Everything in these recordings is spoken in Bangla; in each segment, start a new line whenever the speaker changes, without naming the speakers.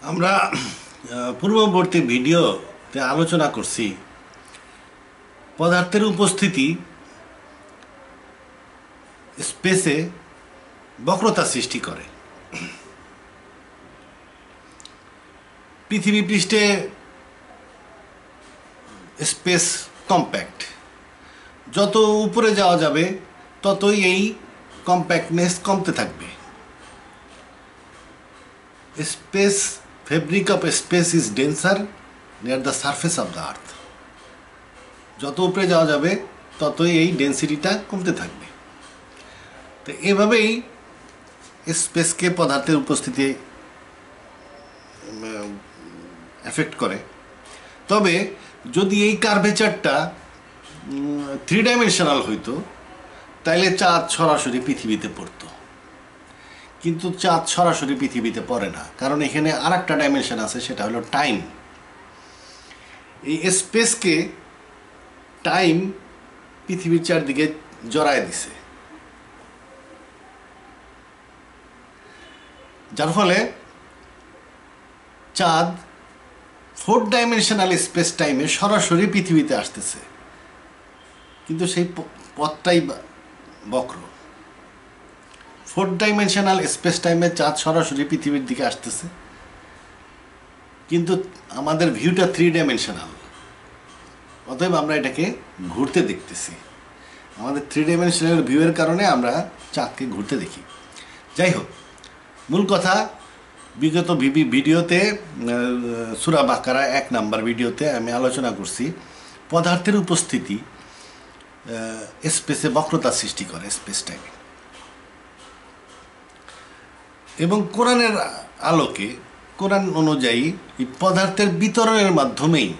আমরা পূর্ববর্তী ভিডিওতে আলোচনা করছি পদার্থের উপস্থিতি স্পেসে বক্রতা সৃষ্টি করে। পৃথিবী পৃষ্ঠে স্পেস কম্প্যাক্ট, যত উপরে যাওয়া যাবে ততই এই কম্প্যাক্টনেস কমতে থাকবে। Space fabric of space is denser near the surface of the earth. যত উপরে যাওয়া যাবে ততই এই ডেন্সিটিটা কমতে থাকবে। তো এভাবেই স্পেসকে পদার্থের উপস্থিতি এফেক্ট করে। তবে যদি এই কার্ভেচারটা 3 ডাইমেনশনাল হইতো তাইলে চাঁদ সরাসরি পৃথিবীতে পড়তো, কিন্তু চাঁদ সরাসরি পৃথিবীতে পড়ে না, কারণ এখানে আর একটা ডাইমেনশন আছে, সেটা হলো টাইম। এই স্পেসকে টাইম পৃথিবীর চারদিকে জড়ায় দিছে, যার ফলে চাঁদ 4 ডাইমেনশনাল স্পেস টাইমে সরাসরি পৃথিবীতে আসতেছে, কিন্তু সেই পথটাই বক্র। 4 ডাইমেনশনাল স্পেস টাইমে চাঁদ সরাসরি পৃথিবীর দিকে আসতেছে, কিন্তু আমাদের ভিউটা 3 ডাইমেনশনাল, অতএব আমরা এটাকে ঘুরতে দেখতেছি। আমাদের 3 ডাইমেনশনাল ভিউয়ের কারণে আমরা চাঁদকে ঘুরতে দেখি। যাই হোক, মূল কথা, বিগত ভিডিওতে সূরা বাকারা 1 নাম্বার ভিডিওতে আমি আলোচনা করছি পদার্থের উপস্থিতি স্পেসে বক্রতা সৃষ্টি করে স্পেস টাইমে, এবং কোরআনের আলোকে, কোরআন অনুযায়ী এই পদার্থের বিতরণের মাধ্যমেই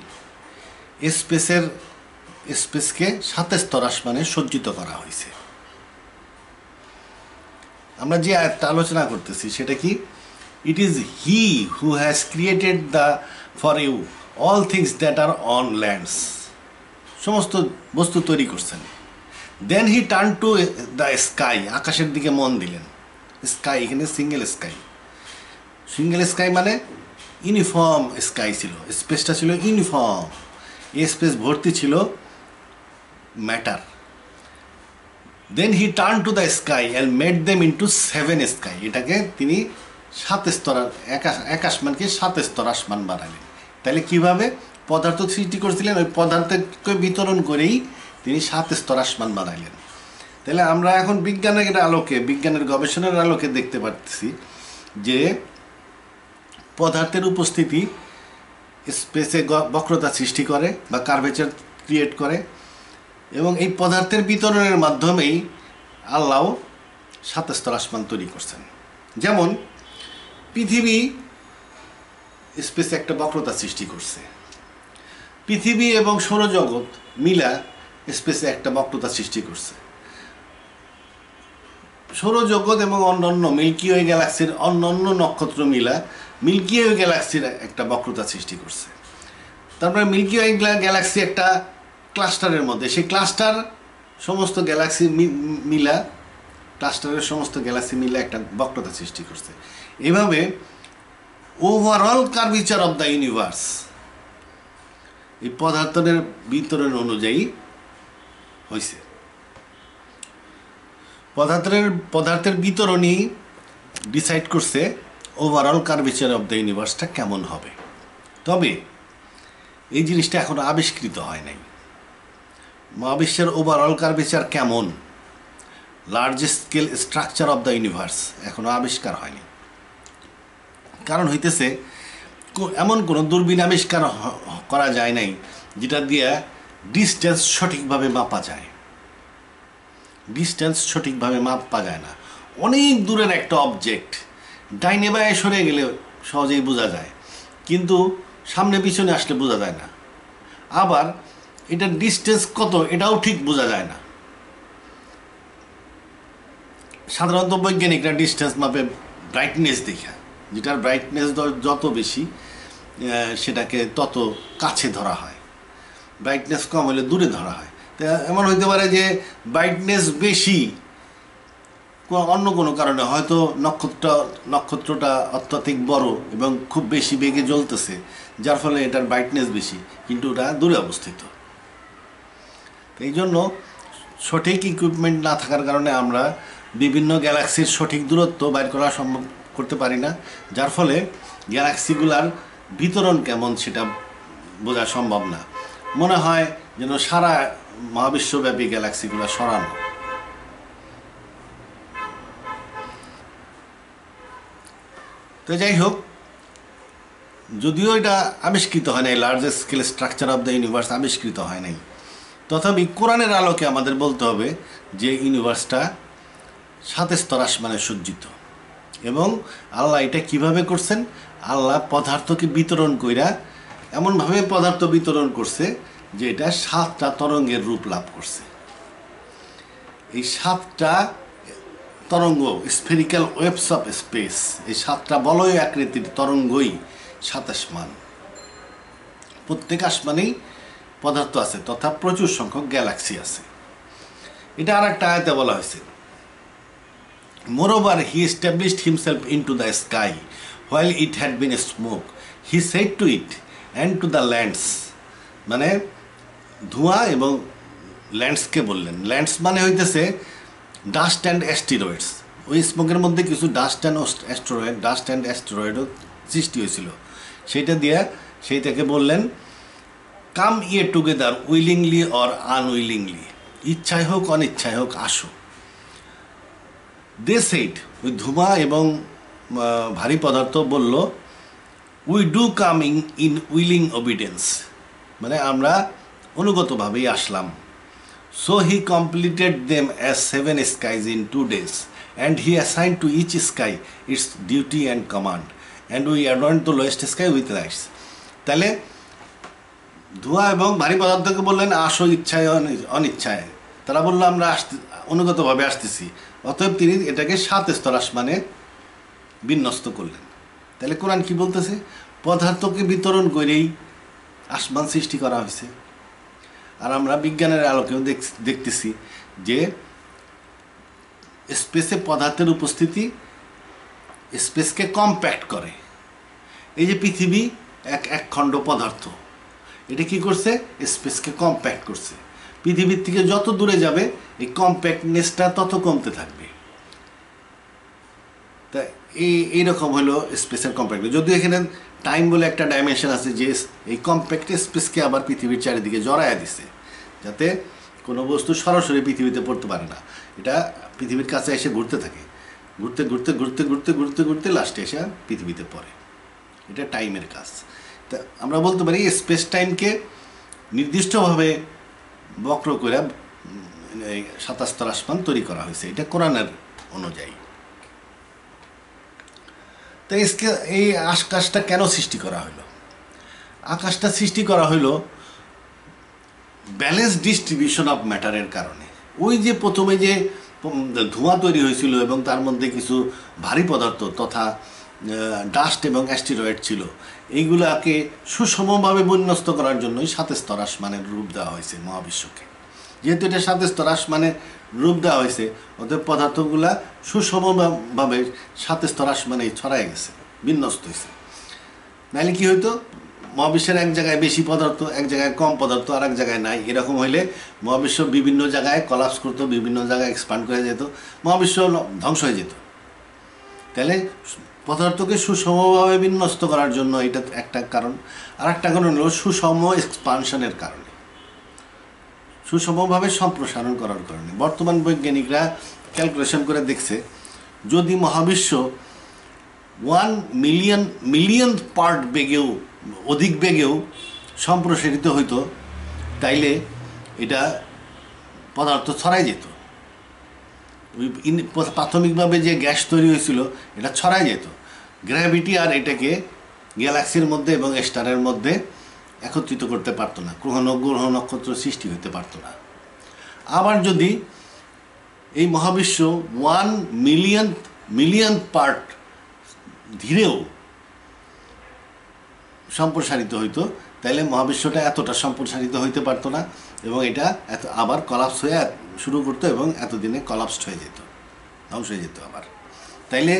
স্পেসকে 7 স্তর আসমানে সজ্জিত করা হয়েছে। আমরা যে আয়াতটা আলোচনা করতেছি সেটা কি? It is he who has created for you all things that are on lands. সমস্ত বস্তু তৈরি করছেন। Then he turn to the sky, আকাশের দিকে মন দিলেন। স্কাই এখানে সিঙ্গেল স্কাই মানে ইউনিফর্ম স্কাই ছিল, স্পেসটা ছিল ইউনিফর্ম, এই স্পেস ভর্তি ছিল matter. Then he turn to the sky and made them into 7 sky. এটাকে তিনি 7 স্তর, এক আসমানকে 7 স্তর আসমান বানালেন। তাহলে কিভাবে পদার্থ সৃষ্টি করেছিলেন? ওই পদার্থকে বিতরণ করেই তিনি 7 স্তর আসমান বানাইলেন। তাহলে আমরা এখন বিজ্ঞানের আলোকে, বিজ্ঞানের গবেষণার আলোকে দেখতে পাচ্ছি যে পদার্থের উপস্থিতি স্পেসে বক্রতা সৃষ্টি করে বা কার্ভেচার ক্রিয়েট করে, এবং এই পদার্থের বিতরণের মাধ্যমেই আল্লাহ 7 স্তর আসমান তৈরি করছেন। যেমন পৃথিবী স্পেসে একটা বক্রতা সৃষ্টি করছে, পৃথিবী এবং সৌরজগৎ মিলা স্পেসে একটা বক্রতা সৃষ্টি করছে। সৌরজগৎ এবং অন্যান্য মিল্কি ওয়ে গ্যালাক্সির অন্যান্য নক্ষত্র মিলা মিল্কি ওয়ে গ্যালাক্সির একটা বক্রতা সৃষ্টি করছে। তারপরে মিল্কি ওয়ে গ্যালাক্সি একটা ক্লাস্টারের মধ্যে, সেই ক্লাস্টার সমস্ত গ্যালাক্সি মিলা, ক্লাস্টারের সমস্ত গ্যালাক্সি মিলা একটা বক্রতা সৃষ্টি করছে। এভাবে overall curvature of the universe এই পদার্থের বিতরণ অনুযায়ী হয়েছে। পদার্থের বিতরণই ডিসাইড করছে ওভারঅল কার্ভেচার অফ দ্য ইউনিভার্সটা কেমন হবে। তবে এই জিনিসটা এখনো আবিষ্কৃত হয় নাই। মহাবিশ্বের ওভারঅল কার্ভেচার কেমন, large scale structure of the universe এখনো আবিষ্কার হয়নি। কারণ হইতেছে এমন কোনো দূরবীন আবিষ্কার করা যায় নাই যেটা দিয়ে ডিস্টেন্স সঠিকভাবে মাপা যায়। ডিস্টেন্স সঠিকভাবে মাপা যায় না। অনেক দূরের একটা অবজেক্ট ডাইনে বাঁয়ে সরে গেলে সহজেই বোঝা যায়, কিন্তু সামনে পিছনে আসলে বোঝা যায় না। আবার এটার ডিস্টেন্স কত এটাও ঠিক বোঝা যায় না। সাধারণত বৈজ্ঞানিকরা ডিস্টেন্স মাপে ব্রাইটনেস দেখা, যেটার ব্রাইটনেস যত বেশি সেটাকে তত কাছে ধরা হয়, ব্রাইটনেস কম হলে দূরে ধরা হয়। তা এমন হইতে পারে যে ব্রাইটনেস বেশি অন্য কোনো কারণে হয়তো নক্ষত্রটা অত্যধিক বড় এবং খুব বেশি বেগে জ্বলতেছে, যার ফলে এটার ব্রাইটনেস বেশি, কিন্তু ওটা দূরে অবস্থিত। এই জন্য সঠিক ইকুইপমেন্ট না থাকার কারণে আমরা বিভিন্ন গ্যালাক্সির সঠিক দূরত্ব বাইর করা সম্ভব করতে পারি না, যার ফলে গ্যালাক্সিগুলার বিতরণ কেমন সেটা বোঝা সম্ভব না। মনে হয় যেন সারা মহাবিশ্বব্যাপী গ্যালাক্সিগুলো সরানো। তো যাই হোক, যদিও এটা আবিষ্কৃত হয় নাই, largest scale structure of the universe আবিষ্কৃত হয় নাই, তথাপি কোরআনের আলোকে আমাদের বলতে হবে যে ইউনিভার্সটা 7 স্তর আসমানে সজ্জিত। এবং আল্লাহ এটা কিভাবে করছেন? আল্লাহ পদার্থকে বিতরণ কইরা এমনভাবে পদার্থ বিতরণ করছে যে এটা 7টা তরঙ্গের রূপ লাভ করছে। এই 7টা তরঙ্গ, স্ফেরিক্যাল ওয়েভস অফ স্পেস, এই 7টা বলয় আকৃতির তরঙ্গই 7 আসমান। প্রত্যেক আসমানেই পদার্থ আছে তথা প্রচুর সংখ্যক গ্যালাক্সি আছে। এটা আর একটা আয়াতে বলা হয়েছে, moreover he established himself into the sky while it had been smoke he said to it and to the lands. মানে ধোঁয়া এবং ল্যান্ডসকে বললেন। ল্যান্ডস মানে হইতেছে ডাস্ট অ্যান্ড অ্যাস্টেরয়েডস। ওই স্মোকের মধ্যে কিছু ডাস্ট অ্যান্ড অ্যাস্টেরয়েডও সৃষ্টি হয়েছিল। সেইটাকে বললেন কাম ইয়ে টুগেদার উইলিংলি অর আনউইলিংলি, ইচ্ছায় হোক অনিচ্ছায় হোক আসো। দে সেইড, ওই ধুমা এবং ভারী পদার্থ বলল we do coming in willing obedience, মানে আমরা অনুগতভাবেই আসলাম। So he completed them as 7 skies in 2 days and he assigned to each sky its duty and command and we adorned the lowest sky with lights. তাহলে ধোঁয়া এবং ভারী পদার্থকে বললেন আসো ইচ্ছায় অনিচ্ছায়, তারা বললো আমরা অনুগতভাবে আসতেছি, অতএব তিনি এটাকে 7 স্তর আসমানে বিন্যস্ত করলেন। তাহলে কোরআন কি বলতেছে? পদার্থকে বিতরণ করেই আসমান সৃষ্টি করা হয়েছে। আর আমরা বিজ্ঞানের আলোকেও দেখতেছি যে স্পেসে পদার্থের উপস্থিতি স্পেসকে কম্প্যাক্ট করে। এই যে পৃথিবী এক খণ্ড পদার্থ, এটা কি করছে? স্পেসকে কম্প্যাক্ট করছে। পৃথিবীর থেকে যত দূরে যাবে এই কম্প্যাক্টনেসটা তত কমতে থাকবে। তা এইরকম হলো স্পেসের কম্প্যাক্ট। যদিও এখানে টাইম বলে একটা ডাইমেনশন আছে যে এই কম্প্যাক্ট স্পেসকে আবার পৃথিবীর চারিদিকে জড়ায়া দিছে, যাতে কোনো বস্তু সরাসরি পৃথিবীতে পড়তে পারে না। এটা পৃথিবীর কাছে এসে ঘুরতে থাকে, ঘুরতে ঘুরতে ঘুরতে ঘুরতে ঘুরতে ঘুরতে লাস্টে এসে পৃথিবীতে পড়ে। এটা টাইমের কাজ। তা আমরা বলতে পারি স্পেস টাইমকে নির্দিষ্টভাবে বক্র করে 7 স্তর আসমান তৈরি করা হয়েছে, এটা কোরআনের অনুযায়ী। তো এই আকাশটা কেন সৃষ্টি করা হলো? আকাশটা সৃষ্টি করা হলো ব্যালেন্স ডিস্ট্রিবিউশন অফ ম্যাটারের কারণে। ওই যে প্রথমে যে ধোঁয়া তৈরি হয়েছিল এবং তার মধ্যে কিছু ভারী পদার্থ তথা ডাস্ট এবং অ্যাস্টেরয়েড ছিল, এইগুলাকে সুষমভাবে বিন্যস্ত করার জন্যই 7 স্তর আসমানের রূপ দেওয়া হয়েছে মহাবিশ্বকে। যেহেতু এটা 7 স্তর আসমানের রূপ দেওয়া হয়েছে, ওদের পদার্থগুলা সুষমভাবে 7 স্তর আসমানে ছড়াই গেছে, বিন্যস্ত হয়েছে। নাহলে কি হইতো? মহাবিশ্বের এক জায়গায় বেশি পদার্থ, এক জায়গায় কম পদার্থ, আর এক জায়গায় নাই। এরকম হইলে মহাবিশ্ব বিভিন্ন জায়গায় কলাপস করতো, বিভিন্ন জায়গায় এক্সপান্ড করে যেত, মহাবিশ্ব ধ্বংস হয়ে যেত। তাহলে পদার্থকে সুষমভাবে বিন্যস্ত করার জন্য এটা একটা কারণ। আর একটা কারণ হলো সুষম এক্সপানশনের কারণে, সুষমভাবে সম্প্রসারণ করার কারণে। বর্তমান বৈজ্ঞানিকরা ক্যালকুলেশন করে দেখছে, যদি মহাবিশ্ব 1 মিলিয়ন পার্ট বেগেও অধিক বেগেও সম্প্রসারিত হইতো, তাইলে এটা পদার্থ ছড়াই যেত। প্রাথমিকভাবে যে গ্যাস তৈরি হয়েছিল এটা ছড়াই যেত। গ্র্যাভিটি আর এটাকে গ্যালাক্সির মধ্যে এবং স্টারের মধ্যে একত্রিত করতে পারতো না, গ্রহ নক্ষত্র সৃষ্টি হতে পারতো না। আবার যদি এই মহাবিশ্ব 1 মিলিয়ন পার্ট ধীরেও সম্প্রসারিত হইতো, তাইলে মহাবিশ্বটা এতটা সম্প্রসারিত হইতে পারতো না এবং এটা আবার কলাপস হয়ে শুরু করতো এবং এতদিনে কলাপসড হয়ে যেত। ধ্বংস হয়ে যেত আবার। তাইলে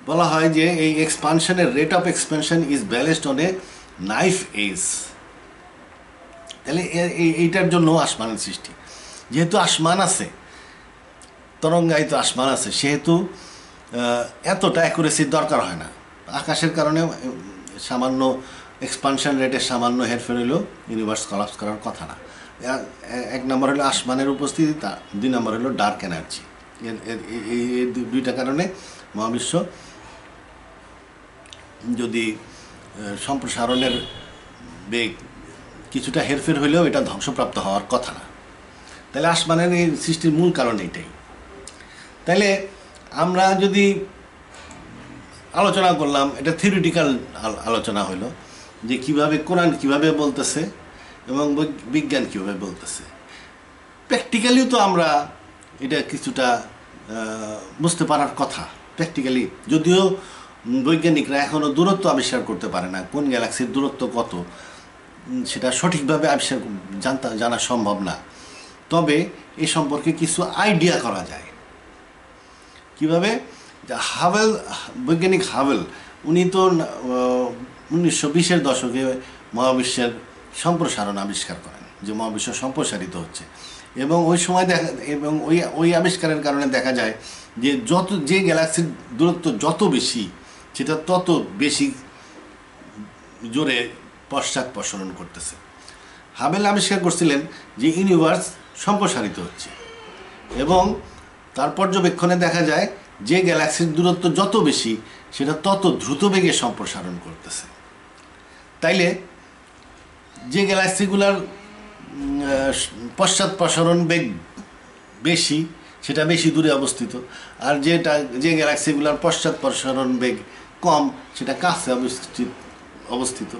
বলা হয় যে এই এক্সপানশনের rate of expansion is balanced on a knife edge. তাহলে এইটার জন্য আসমানের সৃষ্টি। যেহেতু আসমান আছে, তরঙ্গায়িত আসমান আছে, সেহেতু এতটা অ্যাকুরেসির দরকার হয় না। আকাশের কারণে সামান্য এক্সপানশন রেটের সামান্য হেরফের হলেও ইউনিভার্স কলাপস করার কথা না। এক নম্বর হলো আসমানের উপস্থিতি, দুই নম্বর হলো ডার্ক এনার্জি। এই দুইটা কারণে মহাবিশ্ব যদি সম্প্রসারণের বেগ কিছুটা হেরফের হইলেও এটা ধ্বংসপ্রাপ্ত হওয়ার কথা না। তাহলে আসমানের এই সৃষ্টির মূল কারণ এইটাই। তাইলে আমরা যদি আলোচনা করলাম, এটা থিওরিটিক্যাল আলোচনা হইল যে কিভাবে কোরআন কিভাবে বলতেছে এবং বিজ্ঞান কিভাবে বলতেছে। প্র্যাকটিক্যালিও তো আমরা এটা কিছুটা বুঝতে পারার কথা প্র্যাকটিক্যালি, যদিও বৈজ্ঞানিকরা এখনও দূরত্ব আবিষ্কার করতে পারে না, কোন গ্যালাক্সির দূরত্ব কত সেটা সঠিকভাবে আবিষ্কার জানা সম্ভব না। তবে এ সম্পর্কে কিছু আইডিয়া করা যায়। কিভাবে? হাভেল, বৈজ্ঞানিক হাভেল, উনি তো 1920-এর দশকে মহাবিশ্বের সম্প্রসারণ আবিষ্কার করেন, যে মহাবিশ্ব সম্প্রসারিত হচ্ছে। এবং ওই সময় এবং ওই আবিষ্কারের কারণে দেখা যায় যে যে গ্যালাক্সির দূরত্ব যত বেশি, সেটা তত বেশি জোরে পশ্চাৎপসরণ করতেছে। হাবেল আবিষ্কার করছিলেন যে ইউনিভার্স সম্প্রসারিত হচ্ছে, এবং তার পর্যবেক্ষণে দেখা যায় যে গ্যালাক্সির দূরত্ব যত বেশি, সেটা তত দ্রুত বেগে সম্প্রসারণ করতেছে। তাইলে যে গ্যালাক্সিগুলার পশ্চাৎপসরণ বেগ বেশি, সেটা বেশি দূরে অবস্থিত, আর যে গ্যালাক্সিগুলার পশ্চাৎপসরণ বেগ কম, সেটা কাছে অবস্থিত।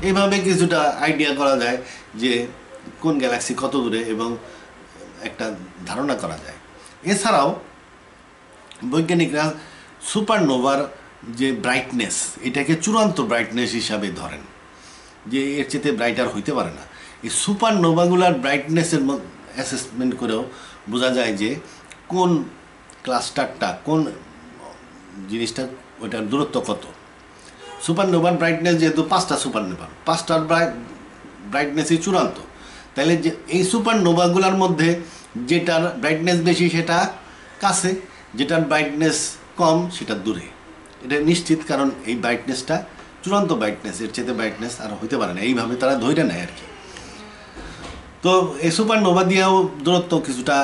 এইভাবে কিছুটা আইডিয়া করা যায় যে কোন গ্যালাক্সি কত দূরে, এবং একটা ধারণা করা যায়। এছাড়াও বৈজ্ঞানিকরা সুপারনোভার যে ব্রাইটনেস, এটাকে চূড়ান্ত ব্রাইটনেস হিসাবে ধরেন, যে এর চেয়ে ব্রাইট আর হইতে পারে না। এই সুপারনোভাগুলার ব্রাইটনেসের অ্যাসেসমেন্ট করেও বোঝা যায় যে কোন ক্লাস্টারটা, কোন জিনিসটা, ওইটার দূরত্ব কত। সুপারনোভার ব্রাইটনেস যেহেতু 5টা সুপারনোভা, 5টার ব্রাইটনেসই চূড়ান্ত। তাহলে যে এই সুপারনোভাগুলার মধ্যে যেটার ব্রাইটনেস বেশি সেটা কাছে, যেটার ব্রাইটনেস কম সেটা দূরে। এটা নিশ্চিত, কারণ এই ব্রাইটনেসটা চূড়ান্ত ব্রাইটনেস, এর চেয়ে ব্রাইটনেস আর হইতে পারে না। এইভাবে তারা ধরে নেয় আর কি। তো এই সুপারনোভা দিয়েও দূরত্ব কিছুটা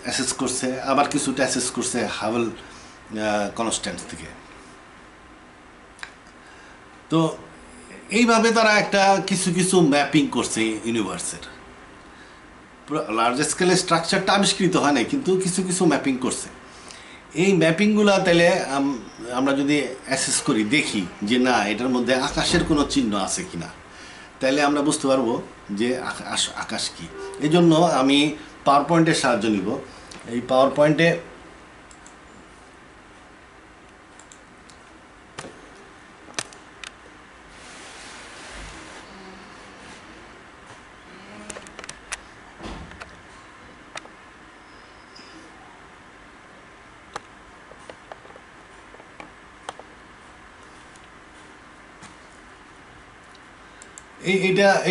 অ্যাসেস করছে, আবার কিছুটা অ্যাসেস করছে হাবেল কনস্ট্যান্ট থেকে। তো এইভাবে তারা একটা কিছু ম্যাপিং করছে ইউনিভার্সের। লার্জ স্কেলে স্ট্রাকচারটা আবিষ্কৃত হয় নাই, কিন্তু কিছু ম্যাপিং করছে। এই ম্যাপিংগুলো তাহলে আমরা যদি অ্যাসেস করি, দেখি যে না এটার মধ্যে আকাশের কোনো চিহ্ন আছে কি না, তাহলে আমরা বুঝতে পারবো যে আকাশ কি। এই জন্য আমি পাওয়ার পয়েন্টের সাহায্য নিব। এই পাওয়ার পয়েন্টে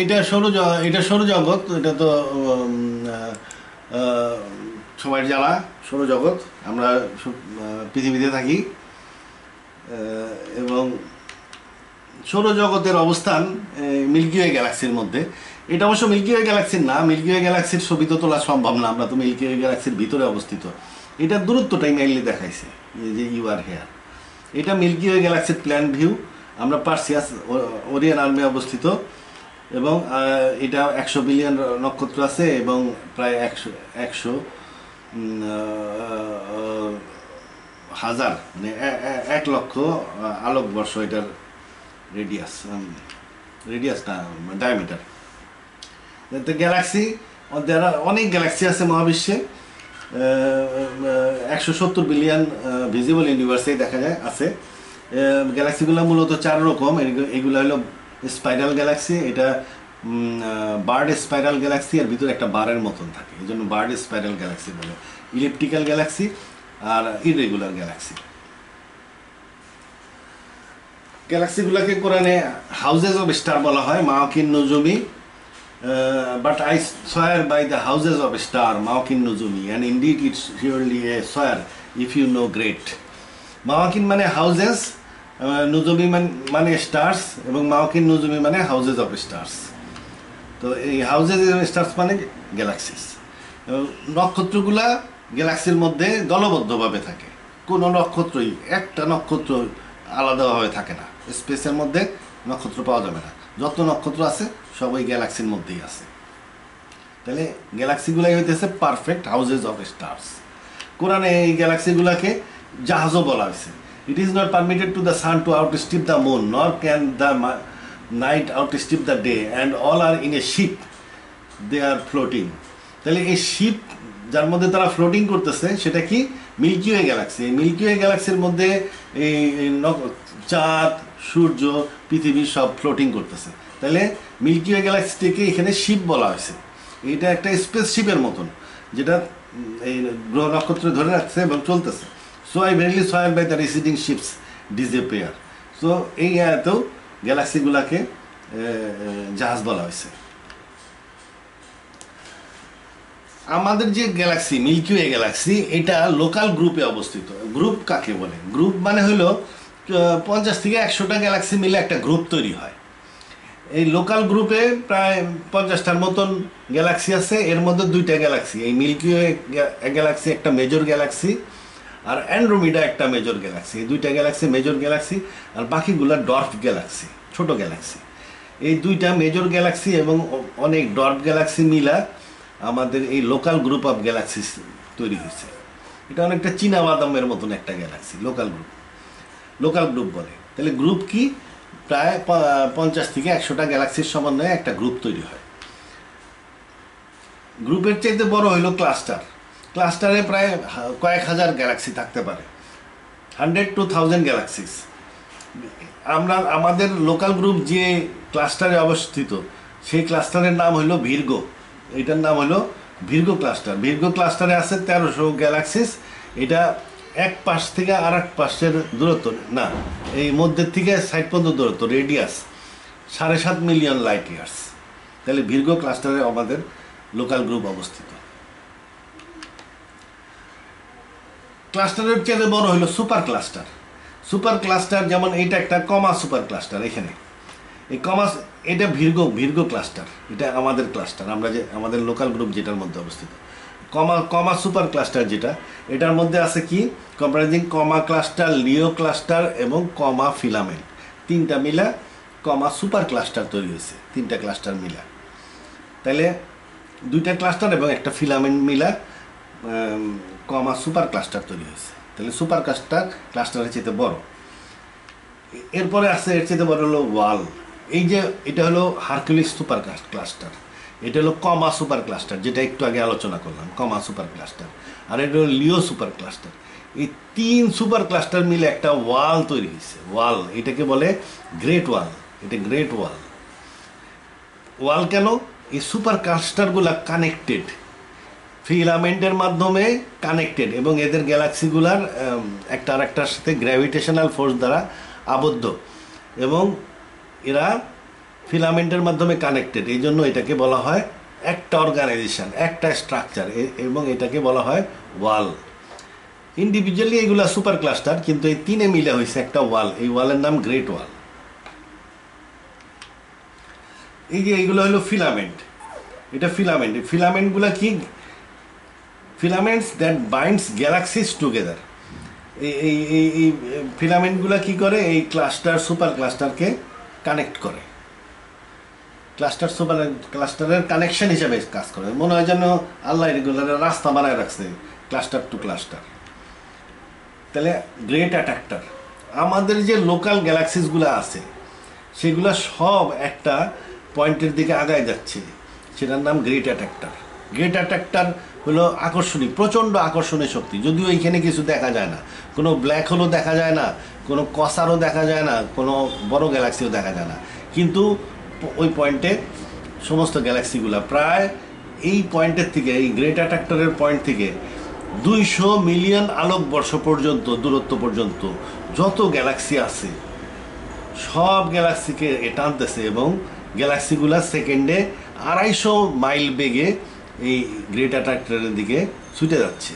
এটা সৌরজগৎ। এটা তো সবাই জানা সৌরজগৎ। আমরা পৃথিবীতে থাকি, এবং সৌরজগতের অবস্থান মিল্কি ওয়ে গ্যালাক্সির মধ্যে। এটা অবশ্য মিল্কি ওয়ে গ্যালাক্সির না, মিল্কি ওয়ে গ্যালাক্সির ছবি তো তোলা সম্ভব না, আমরা তো মিল্কি ওয়ে গ্যালাক্সির ভিতরে অবস্থিত। এটার দূরত্বটাই মেইনলি দেখাইছে, যে ইউ আর হেয়ার। এটা মিল্কি ওয়ে গ্যালাক্সির প্ল্যান ভিউ। আমরা পার্সিয়াস ওরিয়ন আর্মে অবস্থিত, এবং এটা 100 বিলিয়ন নক্ষত্র আছে, এবং প্রায় 100,000 মানে 1 লক্ষ আলোকবর্ষ এটার রেডিয়াস না ডায়ামিটার। গ্যালাক্সি, অনেক গ্যালাক্সি আছে মহাবিশ্বে। 170 বিলিয়ন ভিজিবল ইউনিভার্সেই দেখা যায় আছে। গ্যালাক্সিগুলো মূলত 4 রকম। এগুলো হলো স্পাইরাল গ্যালাক্সি, এটা বার্ড স্পাইরাল গ্যালাক্সি, এর ভিতরে একটা বারের মতন থাকে, এই জন্য বার্ড স্পাইরাল গ্যালাক্সি বলে। ইলিপ্টিক্যাল গ্যালাক্সি, আর ইরেগুলার গ্যালাক্সি। গ্যালাক্সিগুলোকে কোরআনে হাউজেস অফ স্টার বলা হয়, মাওয়াকিন নুজুমি, but I swear by the houses of star মাওয়াকিন নুজুমি and indeed it's surely a swear if you know great. মাওয়াকিন মানে হাউজেস, নুজুমি মানে স্টার্স, এবং মাওয়াকিন নুজুমি মানে হাউজেস অফ স্টার্স। তো এই হাউজেস অফ স্টার্স মানে গ্যালাক্সিস। নক্ষত্রগুলা গ্যালাক্সির মধ্যে দলবদ্ধভাবে থাকে, কোনো নক্ষত্রই একটা নক্ষত্র আলাদাভাবে থাকে না। স্পেসের মধ্যে নক্ষত্র পাওয়া যাবে না, যত নক্ষত্র আছে সবই গ্যালাক্সির মধ্যেই আছে। তাহলে গ্যালাক্সিগুলাই হইতেছে পারফেক্ট হাউজেস অফ স্টার্স। কোরআনে এই গ্যালাক্সিগুলাকে জাহাজও বলা হয়েছে। It is not permitted to the sun to outstrip the moon, nor can the night outstrip the day, and all are in a ship they are floating. তাহলে এই শিপ যার মধ্যে তারা ফ্লোটিং করতেছে সেটা কি? Milky way galaxy. এই মিল্কি ওয়ে গ্যালাক্সির মধ্যে এই চাঁদ, সূর্য, পৃথিবী সব ফ্লোটিং করতেছে। তাহলে মিল্কি ওয়ে গ্যালাক্সিটিকে এখানে শিপ বলা হয়েছে। এটা একটা স্পেস শিপের মতন, যেটা এই গ্রহ নক্ষত্র ধরে রাখছে এবং চলতেছে। So I verily swear by the receding ships disappear. So এই আয়াতেও গ্যালাক্সিগুলাকে জাহাজ বলা হয়েছে। আমাদের যে গ্যালাক্সি মিল্কি ওয়ে গ্যালাক্সি, এটা লোকাল গ্রুপে অবস্থিত। গ্রুপ কাকে বলে? গ্রুপ মানে হলো 50 থেকে 100টা গ্যালাক্সি মিলে একটা গ্রুপ তৈরি হয়। এই লোকাল গ্রুপে প্রায় 50টার মতন গ্যালাক্সি আছে। এর মধ্যে 2টা গ্যালাক্সি, এই মিল্কি ওয়ে গ্যালাক্সি একটা মেজর গ্যালাক্সি, আর অ্যান্ড্রোমিডা একটা মেজর গ্যালাক্সি। এই 2টা গ্যালাক্সি মেজর গ্যালাক্সি, আর বাকিগুলো ডর্ফ গ্যালাক্সি, ছোট গ্যালাক্সি। এই 2টা মেজর গ্যালাক্সি এবং অনেক ডর্ফ গ্যালাক্সি মিলা আমাদের এই লোকাল গ্রুপ অফ গ্যালাক্সি তৈরি হয়েছে। এটা অনেকটা চীনা বাদামের মতন একটা গ্যালাক্সি, লোকাল গ্রুপ বলে। তাহলে গ্রুপ কি? প্রায় 50 থেকে 100টা গ্যালাক্সির সমন্বয়ে একটা গ্রুপ তৈরি হয়। গ্রুপের চাইতে বড় হইল ক্লাস্টার। ক্লাস্টারে প্রায় কয়েক হাজার গ্যালাক্সি থাকতে পারে, 100 to 1000 গ্যালাক্সিস। আমাদের লোকাল গ্রুপ যে ক্লাস্টারে অবস্থিত, সেই ক্লাস্টারের নাম হইল ভির্গো। এটার নাম হলো ভির্গো ক্লাস্টার। ভির্গো ক্লাস্টারে আছে 1300 গ্যালাক্সিস। এটা এক পাশ থেকে আর এক পাশের দূরত্ব না, এই মধ্যের থেকে সাইড পর্যন্ত দূরত্ব, রেডিয়াস 7.5 মিলিয়ন লাইট ইয়ার্স। তাহলে ভির্গো ক্লাস্টারে আমাদের লোকাল গ্রুপ অবস্থিত। ক্লাস্টারের চেয়ে বড় হলো সুপার ক্লাস্টার। সুপার ক্লাস্টার যেমন এটা একটা কমা সুপার ক্লাস্টার। এখানে এই এটা ভির্গো ক্লাস্টার, এটা আমাদের ক্লাস্টার, আমরা যে আমাদের লোকাল গ্রুপ যেটার মধ্যে অবস্থিত। কমা সুপার ক্লাস্টার যেটা, এটার মধ্যে আছে কি? কম্পারাইজিং কমা ক্লাস্টার, লিও ক্লাস্টার এবং কমা ফিলামেন্ট, 3টা মিলা কমা সুপার ক্লাস্টার তৈরি হয়েছে। 3টা ক্লাস্টার মিলা, তাহলে 2টা ক্লাস্টার এবং একটা ফিলামেন্ট মিলা কমা সুপার ক্লাস্টার তৈরি হয়েছে। তাহলে সুপার ক্লাস্টারের চেয়ে বড়। এরপরে আছে এর চেয়ে বড় হলো ওয়াল। এই যে এটা হলো হারকিউলিস সুপার ক্লাস্টার, এটা হলো কমা সুপার ক্লাস্টার, যেটা একটু আগে আলোচনা করলাম, কমা সুপার ক্লাস্টার। আর এটা হলো লিও সুপার ক্লাস্টার। এই 3 সুপার ক্লাস্টার মিলে একটা ওয়াল তৈরি হয়েছে। ওয়াল, এটাকে বলে গ্রেট ওয়াল। এটা গ্রেট ওয়াল কেন? এই সুপার ক্লাস্টারগুলা কানেক্টেড, ফিলামেন্টের মাধ্যমে কানেক্টেড, এবং এদের গ্যালাক্সিগুলার একটা আর একটার সাথে গ্র্যাভিটেশনাল ফোর্স দ্বারা আবদ্ধ, এবং এরা ফিলামেন্টের মাধ্যমে কানেক্টেড। এই জন্য এটাকে বলা হয় একটা অর্গানাইজেশন, একটা স্ট্রাকচার, এবং এটাকে বলা হয় ওয়াল। ইন্ডিভিজুয়ালি এগুলা সুপার ক্লাস্টার, কিন্তু এই 3 মিলে হয়েছে একটা ওয়াল। এই ওয়ালের নাম গ্রেট ওয়াল। এই যে এইগুলো হলো ফিলামেন্ট, এটা ফিলামেন্টগুলো কি? Filaments that binds galaxies together. এই ফিলামেন্টগুলো কি করে? এই সুপার ক্লাস্টারকে কানেক্ট করে। সুপার ক্লাস্টারের কানেকশন হিসেবে কাজ করে। মনে হয় যেন আল্লাহ এগুলো রাস্তা বানায় রাখছে ক্লাস্টার টু ক্লাস্টার। তাহলে গ্রেট অ্যাট্রাক্টর, আমাদের যে লোকাল গ্যালাক্সিসগুলো আছে সেগুলো সব একটা পয়েন্টের দিকে আগায় যাচ্ছে, সেটার নাম গ্রেট অ্যাট্রাক্টর। গ্রেট অ্যাট্রাক্টর হলো আকর্ষণীয়, প্রচণ্ড আকর্ষণীয় শক্তি। যদিও এইখানে কিছু দেখা যায় না, কোনো ব্ল্যাক হোলও দেখা যায় না, কোনো কসারও দেখা যায় না, কোনো বড় গ্যালাক্সিও দেখা যায় না, কিন্তু ওই পয়েন্টে সমস্ত গ্যালাক্সিগুলো প্রায় এই পয়েন্টের থেকে, এই গ্রেট অ্যাট্রাক্টরের পয়েন্ট থেকে 200 মিলিয়ন আলোকবর্ষ পর্যন্ত দূরত্ব পর্যন্ত যত গ্যালাক্সি আছে সব গ্যালাক্সিকে টানতেছে এবং গ্যালাক্সিগুলা সেকেন্ডে 250 মাইল বেগে এই গ্রেট অ্যাট্রাক্টরের দিকে ছুটে যাচ্ছে।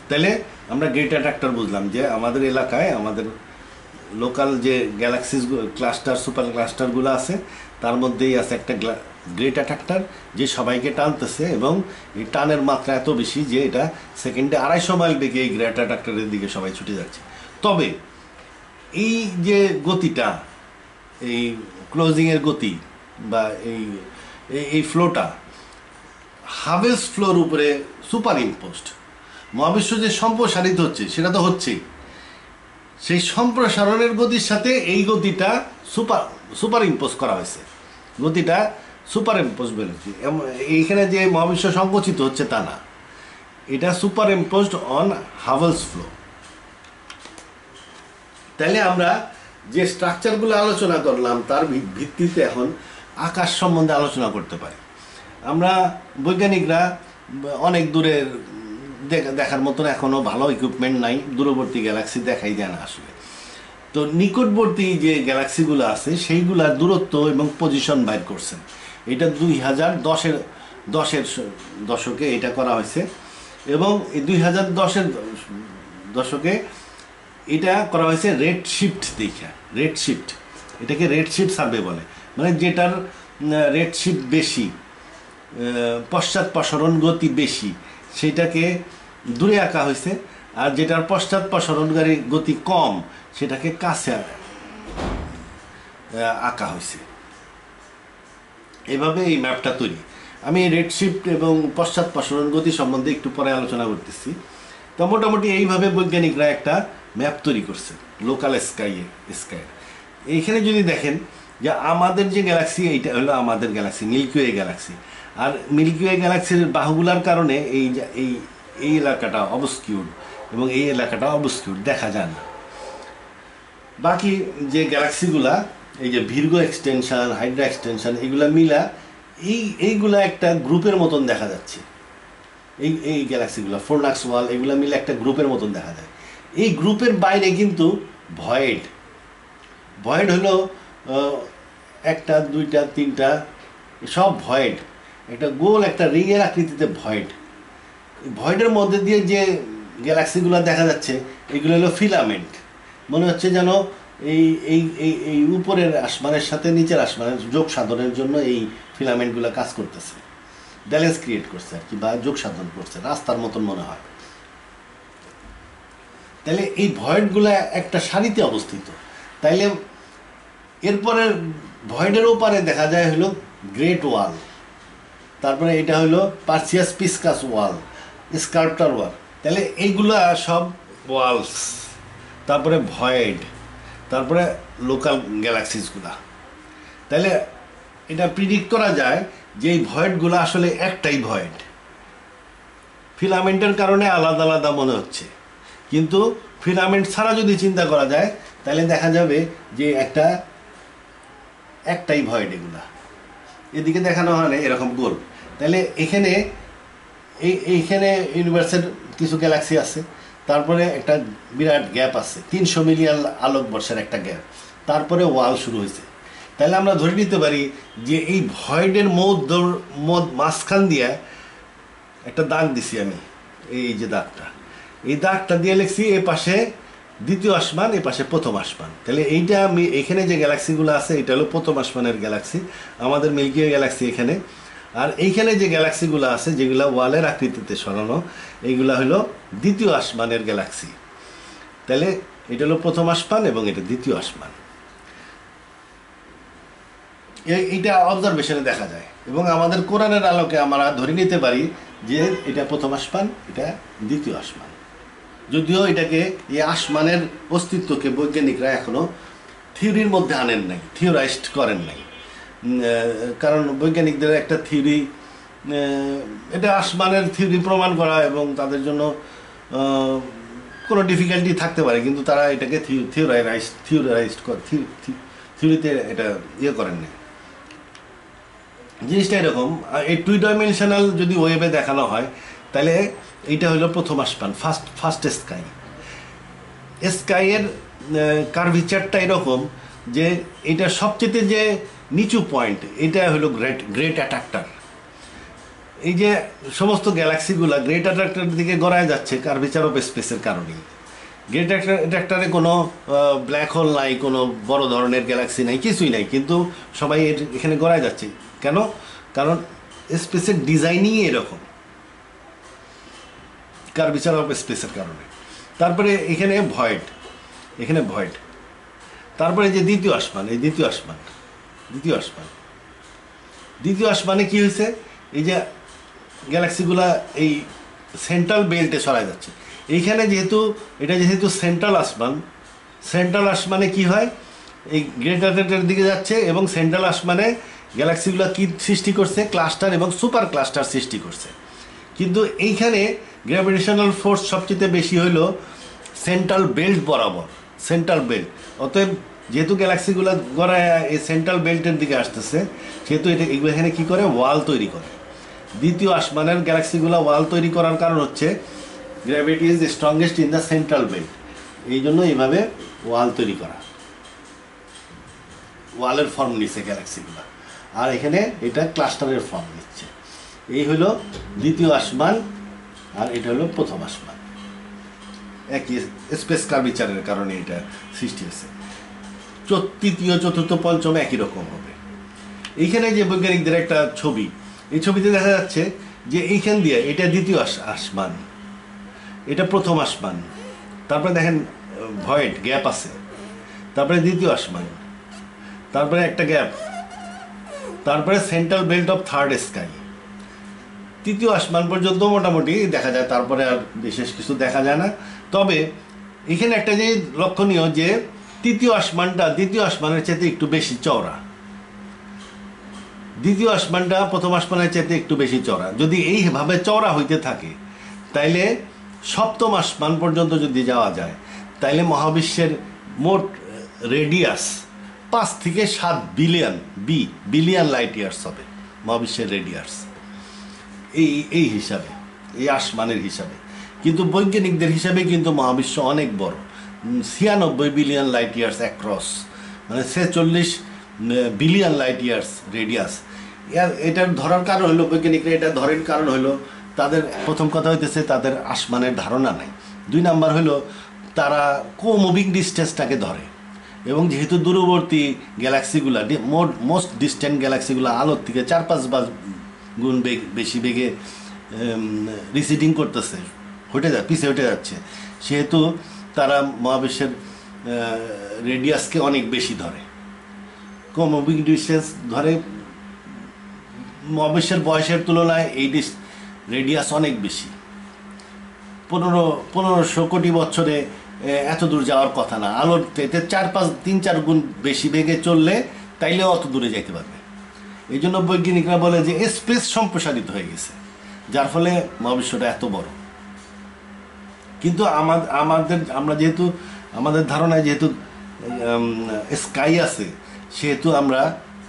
তাহলে আমরা গ্রেট অ্যাট্রাক্টর বুঝলাম যে আমাদের এলাকায় আমাদের লোকাল যে গ্যালাক্সিস ক্লাস্টার সুপার ক্লাস্টারগুলো আছে তার মধ্যেই আছে একটা গ্রেট অ্যাট্রাক্টর যে সবাইকে টানতেছে এবং এই টানের মাত্রা এত বেশি যে এটা সেকেন্ডে 250 মাইল বেগে এই গ্রেট অ্যাট্রাক্টরের দিকে সবাই ছুটে যাচ্ছে। তবে এই যে গতিটা, এই ক্লোজিংয়ের গতি বা এই ফ্লোটা হাভেলস ফ্লোর উপরে সুপার ইম্পোস্ট, মহাবিশ্ব যে সম্প্রসারিত হচ্ছে সেটা তো হচ্ছেই, সেই সম্প্রসারণের গতির সাথে এই গতিটা সুপার ইম্পোজ করা হয়েছে, গতিটা সুপার ইম্পোজ বেরোচ্ছে। এইখানে যে মহাবিশ্ব সংকুচিত হচ্ছে তা না, এটা super imposed on Havells flow. তাহলে আমরা যে স্ট্রাকচারগুলো আলোচনা করলাম তার ভিত্তিতে এখন আকাশ সম্বন্ধে আলোচনা করতে পারি। আমরা বৈজ্ঞানিকরা অনেক দূরের দেখার মতন এখনও ভালো ইকুইপমেন্ট নাই, দূরবর্তী গ্যালাক্সি দেখাই যায় না আসলে। তো নিকটবর্তী যে গ্যালাক্সিগুলো আছে সেইগুলার দূরত্ব এবং পজিশন বাইর করছেন। এটা 2010-এর দশকে এটা করা হয়েছে এবং এই 2010-এর দশকে এটা করা হয়েছে রেড শিফট দেখা। রেড শিফট, এটাকে রেড শিফট সার্ভে বলে, মানে যেটার রেড শিফট বেশি, পশ্চাৎপসরণ গতি বেশি, সেটাকে দূরে আঁকা হয়েছে, আর যেটার পশ্চাৎপসরণকারী গতি কম সেটাকে কাছে আঁকা হয়েছে। এভাবে এই ম্যাপটা তৈরি। আমি রেড শিফট এবং পশ্চাৎপসরণ গতি সম্বন্ধে একটু পরে আলোচনা করতেছি। তো মোটামুটি এইভাবে বৈজ্ঞানিকরা একটা ম্যাপ তৈরি করছে লোকাল স্কাইয়ে। এইখানে যদি দেখেন যে আমাদের যে গ্যালাক্সি, এইটা হলো আমাদের গ্যালাক্সি মিল্কি ওয়ে গ্যালাক্সি, আর মিল্কি ওয়ে গ্যালাক্সির বাহুগুলার কারণে এই এলাকাটা অবস্কিউড এবং এই এলাকাটা অবস্কিউড, দেখা যায় না। বাকি যে গ্যালাক্সিগুলা, এই যে ভির্গো এক্সটেনশন, হাইড্রা এক্সটেনশন, এগুলা মিলা এইগুলা একটা গ্রুপের মতন দেখা যাচ্ছে। এই গ্যালাক্সিগুলো ফোরনাক্স ওয়াল এগুলো মিলে একটা গ্রুপের মতন দেখা যায়। এই গ্রুপের বাইরে কিন্তু ভয়েড হলো একটা, দুইটা, তিনটা, সব ভয়েড, একটা গোল একটা রিংয়ের আকৃতিতে ভয়েডের মধ্যে দিয়ে যে গ্যালাক্সিগুলো দেখা যাচ্ছে এগুলো হলো ফিলামেন্ট। মনে হচ্ছে যেন এই উপরের আসমানের সাথে নিচের আসমানের যোগ সাধনের জন্য এই ফিলামেন্টগুলো কাজ করতেছে, ব্যালেন্স ক্রিয়েট করছে আর কি, বা যোগ সাধন করছে, রাস্তার মতন মনে হয়। তাহলে এই ভয়েডগুলা একটা সারিতে অবস্থিত। তাইলে এরপরে ভয়েডের ওপারে দেখা যায় হলো গ্রেট ওয়াল, তারপরে এটা হলো পার্সিয়াস পিসকাস ওয়াল, স্কাল্পটার ওয়াল। তাহলে এইগুলা সব ওয়ালস, তারপরে ভয়েড, তারপরে লোকাল গ্যালাক্সিসগুলা। তাহলে এটা প্রিডিক্ট করা যায় যে এই ভয়েডগুলো আসলে একটাই ভয়েড, ফিলামেন্টের কারণে আলাদা আলাদা মনে হচ্ছে, কিন্তু ফিলামেন্ট ছাড়া যদি চিন্তা করা যায় তাহলে দেখা যাবে যে একটাই ভয়েড। এগুলা এদিকে দেখানো হয় না এরকম গোল। তাহলে এইখানে ইউনিভার্সের কিছু গ্যালাক্সি আছে, তারপরে একটা বিরাট গ্যাপ আছে 300 মিলিয়ন আলোকবর্ষের একটা গ্যাপ, তারপরে ওয়াল শুরু হয়েছে। তাহলে আমরা ধরে নিতে পারি যে এই ভয়েডের মাঝখান দিয়ে একটা দাগ দিছি আমি, এই যে দাগটা, এই দাগটা দিয়ে লিখছি এ পাশে দ্বিতীয় আসমান, এ পাশে প্রথম আসমান। তাহলে এইটা আমি এখানে যে গ্যালাক্সিগুলো আছে এটা হলো প্রথম আসমানের গ্যালাক্সি, আমাদের মিল্কি ওয়ে গ্যালাক্সি এখানে। আর এইখানে যে গ্যালাক্সিগুলো আছে যেগুলো ওয়ালের আকৃতিতে সরানো, এইগুলা হলো দ্বিতীয় আসমানের গ্যালাক্সি। তাহলে এটা হলো প্রথম আসমান এবং এটা দ্বিতীয় আসমান। এইটা অবজারভেশনে দেখা যায় এবং আমাদের কোরআনের আলোকে আমরা ধরে নিতে পারি যে এটা প্রথম আসমান, এটা দ্বিতীয় আসমান। যদিও এটাকে এই আসমানের অস্তিত্বকে বৈজ্ঞানিকরা এখনো থিওরির মধ্যে আনেন নাই, থিওরাইজড করেন নাই। কারণ বৈজ্ঞানিকদের একটা থিওরি, এটা আসমানের থিওরি প্রমাণ করা এবং তাদের জন্য কোনো ডিফিকাল্টি থাকতে পারে, কিন্তু তারা এটাকে থিওরিতে এটা ইয়ে করেন নাই। জিনিসটা এরকম, এই 2 ডাইমেনশনাল যদি ওয়েবে দেখানো হয় তাহলে এইটা হলো প্রথম আসমান, ফার্স্ট স্কাই। স্কাইয়ের কার্ভিচারটা এরকম যে এটা সবচেয়ে যে নিচু পয়েন্ট, এটা হলো গ্রেট অ্যাট্রাক্টর। এই যে সমস্ত গ্যালাক্সিগুলো গ্রেট অ্যাট্রাক্টরের দিকে গড়ায় যাচ্ছে কার্ভিচার অফ স্পেসের কারণেই। গ্রেট অ্যাট্রাক্টরে কোনো ব্ল্যাক হোল নাই, কোনো বড় ধরনের গ্যালাক্সি নাই, কিছুই নাই, কিন্তু সবাই এখানে গড়ায় যাচ্ছে কেন? কারণ স্পেসের ডিজাইনই এরকম, কার্ভিচার অফ স্পেসের কারণে। তারপরে এখানে ভয়েড, তারপরে যে দ্বিতীয় আসমান, এই দ্বিতীয় আসমানে কি হয়েছে? এই যে গ্যালাক্সিগুলা এই সেন্ট্রাল বেল্টে সরাই যাচ্ছে। এইখানে যেহেতু সেন্ট্রাল আসমানে কি হয়, এই গ্রেট অ্যাট্রাক্টরের দিকে যাচ্ছে এবং সেন্ট্রাল আসমানে গ্যালাক্সিগুলো কি সৃষ্টি করছে? ক্লাস্টার এবং সুপার ক্লাস্টার সৃষ্টি করছে। কিন্তু এইখানে গ্র্যাভিটেশনাল ফোর্স সবচেয়ে বেশি হইল সেন্ট্রাল বেল্ট বরাবর, অতএব যেহেতু গ্যালাক্সিগুলো গড়ায় এই সেন্ট্রাল বেল্টের দিকে আসতেছে, সেহেতু এখানে কী করে? ওয়াল তৈরি করে। দ্বিতীয় আসমানের গ্যালাক্সিগুলো ওয়াল তৈরি করার কারণ হচ্ছে gravity is strongest in the central belt, এই জন্য এইভাবে ওয়াল তৈরি করা, ওয়ালের ফর্ম নিচ্ছে গ্যালাক্সিগুলো, আর এখানে এটা ক্লাস্টারের ফর্ম নিচ্ছে। এই হলো দ্বিতীয় আসমান, আর এটা হলো প্রথম আসমান। একই স্পেস কার্ভিচারের কারণে এটা সৃষ্টি হয়েছে। তৃতীয়, চতুর্থ, পঞ্চম একই রকম হবে। এইখানে যে বৈজ্ঞানিকদের একটা ছবি, এই ছবিতে দেখা যাচ্ছে যে এইখান দিয়ে এটা দ্বিতীয় আসমান, এটা প্রথম আসমান, তারপরে দেখেন ভয়েড, গ্যাপ আছে, তারপরে দ্বিতীয় আসমান, তারপরে একটা গ্যাপ, তারপরে central belt of third sky. তৃতীয় আসমান পর্যন্ত মোটামুটি দেখা যায়, তারপরে আর বিশেষ কিছু দেখা যায় না। তবে এখানে একটা জিনিস লক্ষণীয় যে তৃতীয় আসমানটা দ্বিতীয় আসমানের চাইতে একটু বেশি চওড়া, দ্বিতীয় আসমানটা প্রথম আসমানের চাইতে একটু বেশি চওড়া। যদি এইভাবে চওড়া হইতে থাকে তাইলে সপ্তম আসমান পর্যন্ত যদি যাওয়া যায়, তাইলে মহাবিশ্বের মোট রেডিয়াস 5 থেকে 7 বিলিয়ন লাইট ইয়ার্স হবে মহাবিশ্বের রেডিয়াস, এই হিসাবে, এই আসমানের হিসাবে। কিন্তু বৈজ্ঞানিকদের হিসাবে কিন্তু মহাবিশ্ব অনেক বড়, 96 বিলিয়ন লাইট ইয়ার্স অ্যাক্রস, মানে 46 বিলিয়ন লাইট ইয়ার্স রেডিয়াস। এটার ধরার কারণ হলো, বৈজ্ঞানিকরা এটা ধরেন কারণ হলো তাদের প্রথম কথা হইতেছে তাদের আসমানের ধারণা নাই। 2 নাম্বার হলো তারা মুভিং ডিস্টেন্সটাকে ধরে, এবং যেহেতু দূরবর্তী গ্যালাক্সিগুলা মোস্ট ডিস্ট্যান্ট গ্যালাক্সিগুলো আলোর থেকে 4-5 গুণ বেশি বেগে রিসিডিং করতেছে, পিছিয়ে হটে যাচ্ছে, সেহেতু তারা মহাবিশ্বের রেডিয়াসকে অনেক বেশি ধরে, মুভিং ডিস্টেন্স ধরে। মহাবিশ্বের বয়সের তুলনায় এই রেডিয়াস অনেক বেশি, 1500 কোটি বছরে এত দূর যাওয়ার কথা না। আলোর এতে 3-4 গুণ বেশি বেগে চললে তাইলেও অত দূরে যাইতে পারবে। এই জন্য বৈজ্ঞানিকরা বলে যে স্পেস সম্প্রসারিত হয়ে গেছে, যার ফলে মহাবিশ্বটা এত বড়। কিন্তু আমরা যেহেতু আমাদের ধারণায় যেহেতু স্কাই আছে, সেহেতু আমরা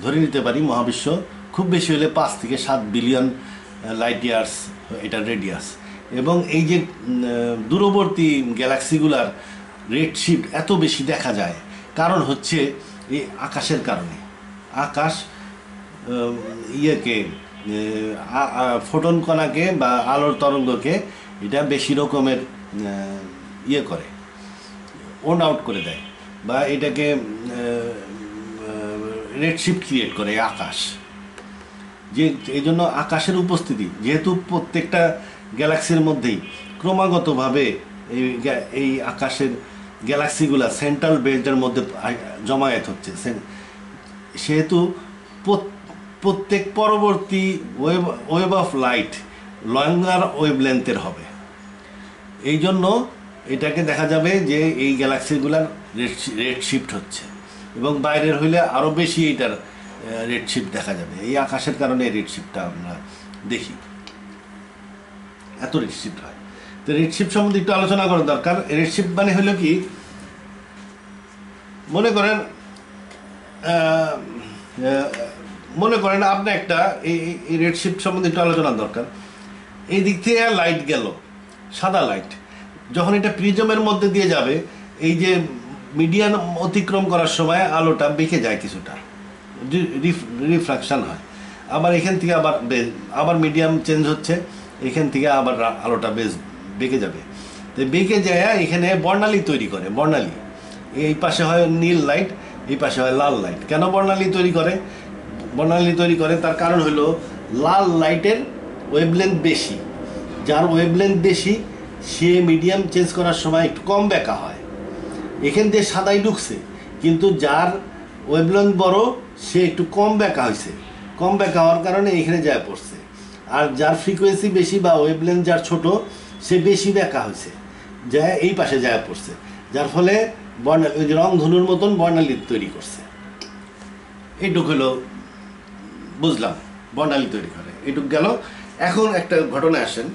ধরে নিতে পারি মহাবিশ্ব খুব বেশি হলে 5 থেকে 7 বিলিয়ন লাইট ইয়ার্স এটার রেডিয়াস। এবং এই যে দূরবর্তী গ্যালাক্সিগুলার রেডশিফট এত বেশি দেখা যায়, কারণ হচ্ছে এই আকাশের কারণে। আকাশ ফোটন কণাকে বা আলোর তরঙ্গকে এটা বেশি রকমের করে, ওন আউট করে দেয়, বা এটাকে রেডশিফট ক্রিয়েট করে আকাশ। যে এই জন্য আকাশের উপস্থিতি, যেহেতু প্রত্যেকটা গ্যালাক্সির মধ্যেই ক্রমাগতভাবে এই আকাশের গ্যালাক্সিগুলা সেন্ট্রাল বেল্টের মধ্যে জমায়েত হচ্ছে, সেহেতু প্রত্যেক পরবর্তী ওয়েভ অফ লাইট লঙ্গার ওয়েভলেন্থের হবে। এই জন্য এটাকে দেখা যাবে যে এই গ্যালাক্সিগুলার রেডশিফট হচ্ছে, এবং বাইরের হইলে আরও বেশি এইটার রেডশিফট দেখা যাবে। এই আকাশের কারণে রেডশিফটটা আমরা দেখি, এত রেডশিফট হয়। তো রেডশিফট সম্বন্ধে একটু আলোচনা করা দরকার। রেডশিফট মানে হলো কি, মনে করেন মনে করেন আপনি একটা এই রেড শিফট সম্বন্ধে একটু আলোচনার দরকার। এই দিক থেকে লাইট গেল, সাদা লাইট, যখন এটা প্রিজমের মধ্যে দিয়ে যাবে, এই যে মিডিয়ান অতিক্রম করার সময় আলোটা বেঁকে যায় কিছুটা, রিফ্রাকশন হয়। আবার এখান থেকে আবার মিডিয়াম চেঞ্জ হচ্ছে, এখান থেকে আবার আলোটা বেঁকে যাবে। তো বেঁকে যায় এখানে বর্ণালী তৈরি করে। বর্ণালী এই পাশে হয় নীল লাইট, এই পাশে হয় লাল লাইট। কেন বর্ণালী তৈরি করে? বর্ণালী তৈরি করে তার কারণ হলো লাল লাইটের ওয়েভলেন্থ বেশি। যার ওয়েভলেন্থ বেশি সে মিডিয়াম চেঞ্জ করার সময় একটু কম বেঁকা হয়। এখান দিয়ে সাদাই ঢুকছে, কিন্তু যার ওয়েভলেন্থ বড় সে একটু কম বেঁকা হয়েছে। কম বেঁকা হওয়ার কারণে এখানে যায় পড়ছে। আর যার ফ্রিকোয়েন্সি বেশি বা ওয়েভলেন্থ যার ছোট সে বেশি বেঁকা হয়েছে, যায় এই পাশে যায় পড়ছে। যার ফলে বর্ণালী, ওই যে রংধনুর মতন বর্ণালী তৈরি করছে। এইটুক হলো বুঝলাম, বর্ণালী তৈরি করে। এইটুক গেল। এখন একটা ঘটনা আসেন,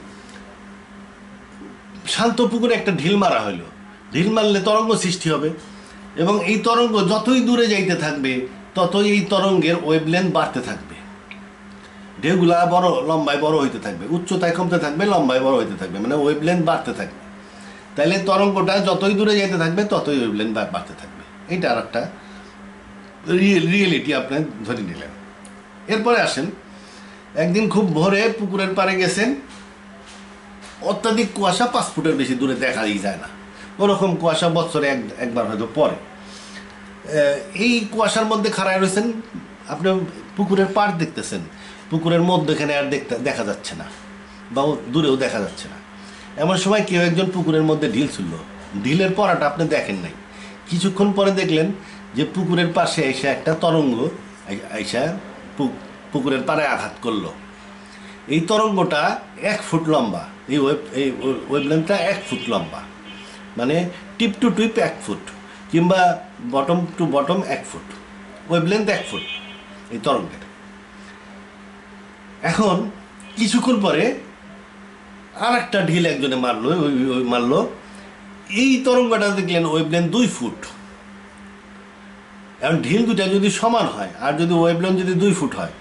শান্ত পুকুরে একটা ঢিল মারা হইল। ঢিল মারলে তরঙ্গ সৃষ্টি হবে, এবং এই তরঙ্গ যতই দূরে যাইতে থাকবে ততই এই তরঙ্গের ওয়েভলেন্থ বাড়তে থাকবে। ঢেউগুলা বড় লম্বায় বড় হইতে থাকবে, উচ্চতায় কমতে থাকবে, লম্বায় বড় হইতে থাকবে, মানে ওয়েভলেন্থ বাড়তে থাকবে। তাইলে তরঙ্গটা যতই দূরে যাইতে থাকবে ততই ওয়েভলেন্থ বাড়তে থাকবে। এইটা আর একটা রিয়েলিটি আপনি ধরে নিলেন। এরপরে আসেন, একদিন খুব ভোরে পুকুরের পাড়ে গেছেন, অত্যাধিক কুয়াশা, 5 ফুটের বেশি দূরে দেখাই যায় না। ওরকম কুয়াশা বছরে একবার হয়তো পরে। এই কুয়াশার মধ্যে খাড়ায় রয়েছেন, আপনি পুকুরের পাড় দেখতেছেন, পুকুরের মধ্যখানে আর দেখা যাচ্ছে না, বা দূরেও দেখা যাচ্ছে না। এমন সময় কেউ একজন পুকুরের মধ্যে ঢিল ছুড়ল। ঢিলের পড়াটা আপনি দেখেন নাই। কিছুক্ষণ পরে দেখলেন যে পুকুরের পাশে এসে একটা তরঙ্গ এসে পুকুরের পাড়ে আঘাত করলো। এই তরঙ্গটা 1 ফুট লম্বা, এই ওয়েভলেন্থটা 1 ফুট লম্বা, মানে টিপ টু টিপ 1 ফুট, কিংবা bottom to bottom 1 foot, wavelength 1 foot এই তরঙ্গের। এখন কিছুক্ষণ পরে আর একটা ঢিল একজনে মারলো, এই তরঙ্গটা দেখলেন ওয়েভলেন্থ 2 ফুট। এখন ঢিল দুটা যদি সমান হয় আর যদি ওয়েভলেন্থ যদি 2 ফুট হয়,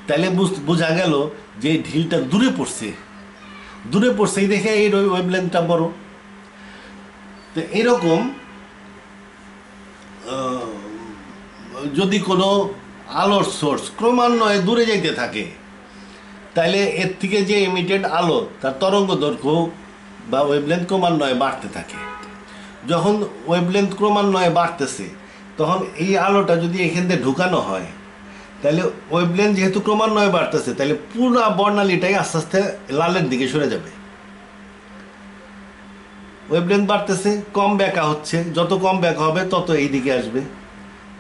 তাহলে বোঝা গেল যে ঢিলটা দূরে পড়ছে। এই দেখে এই ওয়েভলেন্থটা বড়। তো এরকম যদি কোনো আলোর সোর্স ক্রমান্বয়ে দূরে যাইতে থাকে, তাহলে এর থেকে যে ইমিটেড আলো তার তরঙ্গ দৈর্ঘ্য বা ওয়েভলেন্থ ক্রমান্বয়ে বাড়তে থাকে। যখন ওয়েভলেন্থ ক্রমান্বয়ে বাড়তেছে, তখন এই আলোটা যদি এখান থেকে ঢুকানো হয়, তাহলে ওয়েভলেন্থ যেহেতু ক্রমান্বয়ে বাড়তেছে, তাহলে পুরো বর্ণালীটাই আস্তে আস্তে লালের দিকে সরে যাবে। ওয়েভলেন্থ বাড়তেছে, কম ব্যাকা হচ্ছে, যত কম ব্যাকা হবে তত এই দিকে আসবে,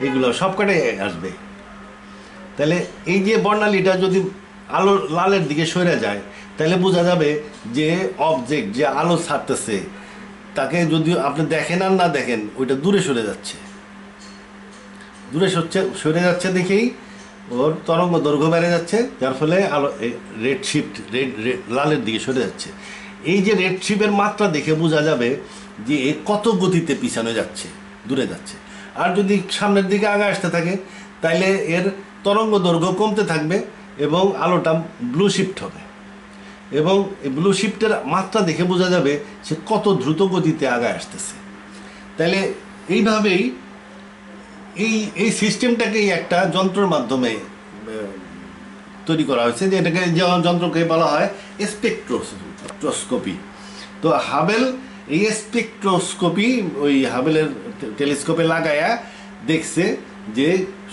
এইগুলো সবকটাই আসবে। তাহলে এই যে বর্ণালীটা যদি আলো লালের দিকে সরে যায়, তাহলে বোঝা যাবে যে অবজেক্ট যে আলো ছাড়তেছে তাকে যদি আপনি দেখেন আর না দেখেন, ওইটা দূরে সরে যাচ্ছে। সরে যাচ্ছে দেখেই ওর তরঙ্গ দৈর্ঘ্য বেড়ে যাচ্ছে, যার ফলে আলো রেড শিফট লালের দিকে সরে যাচ্ছে। এই যে রেড শিফটের মাত্রা দেখে বোঝা যাবে যে এ কত গতিতে পিছানো যাচ্ছে, দূরে যাচ্ছে। আর যদি সামনের দিকে আগে আসতে থাকে, তাইলে এর তরঙ্গ দৈর্ঘ্য কমতে থাকবে এবং আলোটা ব্লু শিফট হবে। এবং এই ব্লু শিফটের মাত্রা দেখে বোঝা যাবে সে কত দ্রুত গতিতে আগায় আসতেছে। তাইলে এইভাবেই এই সিস্টেমটাকেই একটা যন্ত্রের মাধ্যমে তৈরি করা হয়েছে, যে এটাকে যে যন্ত্রকে বলা হয় স্পেকট্রোস্কোপি। তো হাবেল এই স্পেকট্রোস্কোপি ওই হাবেলের টেলিস্কোপে লাগায়া দেখছে যে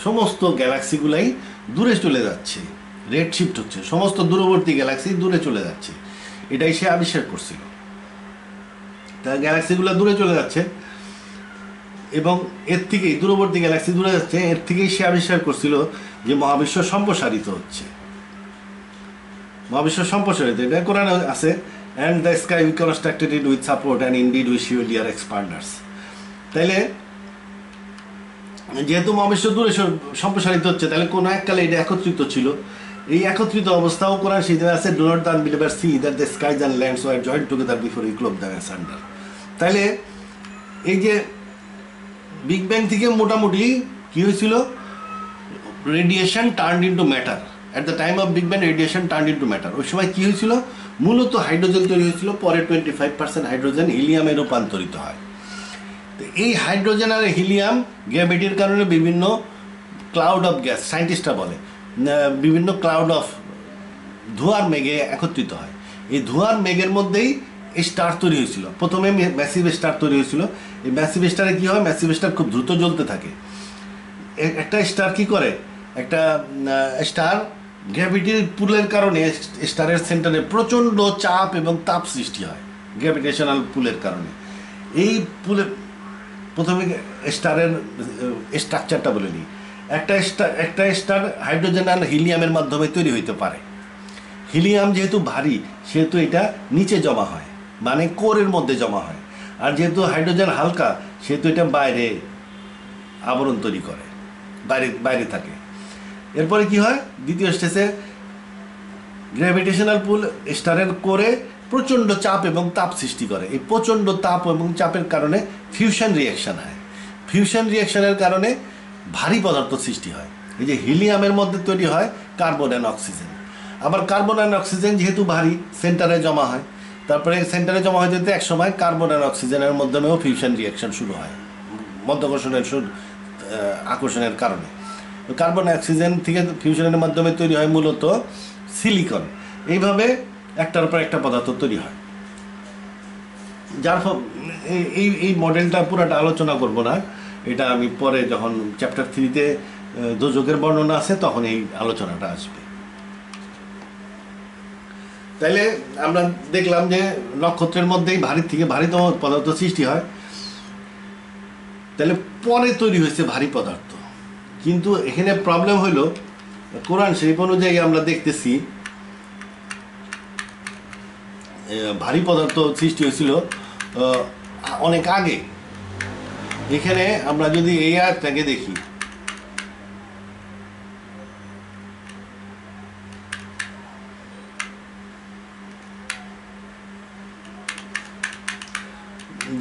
সমস্ত গ্যালাক্সিগুলাই দূরে চলে যাচ্ছে, রেড শিফট হচ্ছে, সমস্ত দূরবর্তী গ্যালাক্সি দূরে চলে যাচ্ছে। এটাই সে আবিষ্কার করছিল। তা গ্যালাক্সিগুলো দূরে চলে যাচ্ছে এবং এর থেকেই দূরবর্তী গ্যালাক্সি দূরে যাচ্ছে, এর থেকেই সে আবিষ্কার করছিল যে মহাবিশ্ব সম্প্রসারিত হচ্ছে। মহাবিশ্ব সম্প্রসারিত, এটা কোরআনে আছে, and the sky we constructed it with support and indeed we surely are expanders. তাইলে যেহেতু মহাবিশ্ব দূরে সম্প্রসারিত হচ্ছে, তাহলে কোনো এককালে এটা একত্রিত ছিল। এই একত্রিত অবস্থাও কোরআন শীতে আছে, do not the unbeliever see that the skies and lands were joint together before we clove them asunder. তাইলে এই যে বিগ ব্যাং থেকে মোটামুটি কী হয়েছিল, radiation turned into matter. At the time of big bang radiation turned into matter. ওই সময় কী হয়েছিল? মূলত হাইড্রোজেন তৈরি হয়েছিল, পরে 25% হাইড্রোজেন হিলিয়ামে রূপান্তরিত হয়। তো এই হাইড্রোজেন আর হিলিয়াম গ্র্যাভিটির কারণে বিভিন্ন ক্লাউড অফ গ্যাস, সায়েন্টিস্টরা বলে বিভিন্ন ক্লাউড অফ ধোঁয়ার মেঘে একত্রিত হয়। এই ধোঁয়ার মেঘের মধ্যেই স্টার তৈরি হয়েছিল। প্রথমে ম্যাসিভ স্টার তৈরি হয়েছিল। এই ম্যাসিভ স্টারে কী হয়? ম্যাসিভ স্টার খুব দ্রুত জ্বলতে থাকে। একটা স্টার কী করে? একটা স্টার গ্র্যাভিটির পুলের কারণে স্টারের সেন্টারে প্রচণ্ড চাপ এবং তাপ সৃষ্টি হয় গ্র্যাভিটেশনাল পুলের কারণে। এই পুলে প্রথমে স্টারের স্ট্রাকচারটা বলে নিই। একটা স্টার হাইড্রোজেন আর হিলিয়ামের মাধ্যমে তৈরি হইতে পারে। হিলিয়াম যেহেতু ভারী সেহেতু এটা নিচে জমা হয়, মানে কোরের মধ্যে জমা হয়। আর যেহেতু হাইড্রোজেন হালকা সেহেতু এটা বাইরে আবরণ তৈরি করে, বাইরে থাকে। এরপরে কি হয়? দ্বিতীয় স্টেজে গ্র্যাভিটেশনাল পুল স্টারের কোরে প্রচণ্ড চাপ এবং তাপ সৃষ্টি করে। এই প্রচণ্ড তাপ এবং চাপের কারণে ফিউশন রিয়াকশান হয়। ফিউশন রিয়াকশানের কারণে ভারী পদার্থ সৃষ্টি হয়। এই যে হিলিয়ামের মধ্যে তৈরি হয় কার্বন অ্যান্ড অক্সিজেন। আবার কার্বন অ্যান্ড অক্সিজেন যেহেতু ভারী সেন্টারে জমা হয়, তারপরে সেন্টারে জমা হয়ে যেতে একসময় কার্বন অ্যান্ড অক্সিজেনের মাধ্যমেও ফিউশন রিয়াকশান শুরু হয় মধ্যাকর্ষণের আকর্ষণের কারণে। কার্বন অক্সিজেন থেকে ফিউশনের মাধ্যমে তৈরি হয় মূলত সিলিকন। এইভাবে একটার পর একটা পদার্থ তৈরি হয়। যার এই মডেলটা পুরোটা আলোচনা করব না, এটা আমি পরে যখন চ্যাপ্টার 3-তে দোজকের বর্ণনা আছে তখন এই আলোচনাটা আসবে। তাইলে আমরা দেখলাম যে নক্ষত্রের মধ্যেই ভারী থেকে ভারীতম পদার্থ সৃষ্টি হয়। তাহলে পরে তৈরি হয়েছে ভারী পদার্থ। কিন্তু এখানে প্রবলেম হইল, কোরআন শরীফ অনুযায়ী আমরা দেখতেছি ভারী পদার্থ সৃষ্টি হয়েছিল অনেক আগে। এখানে আমরা যদি এই আয়াতটাকে দেখি,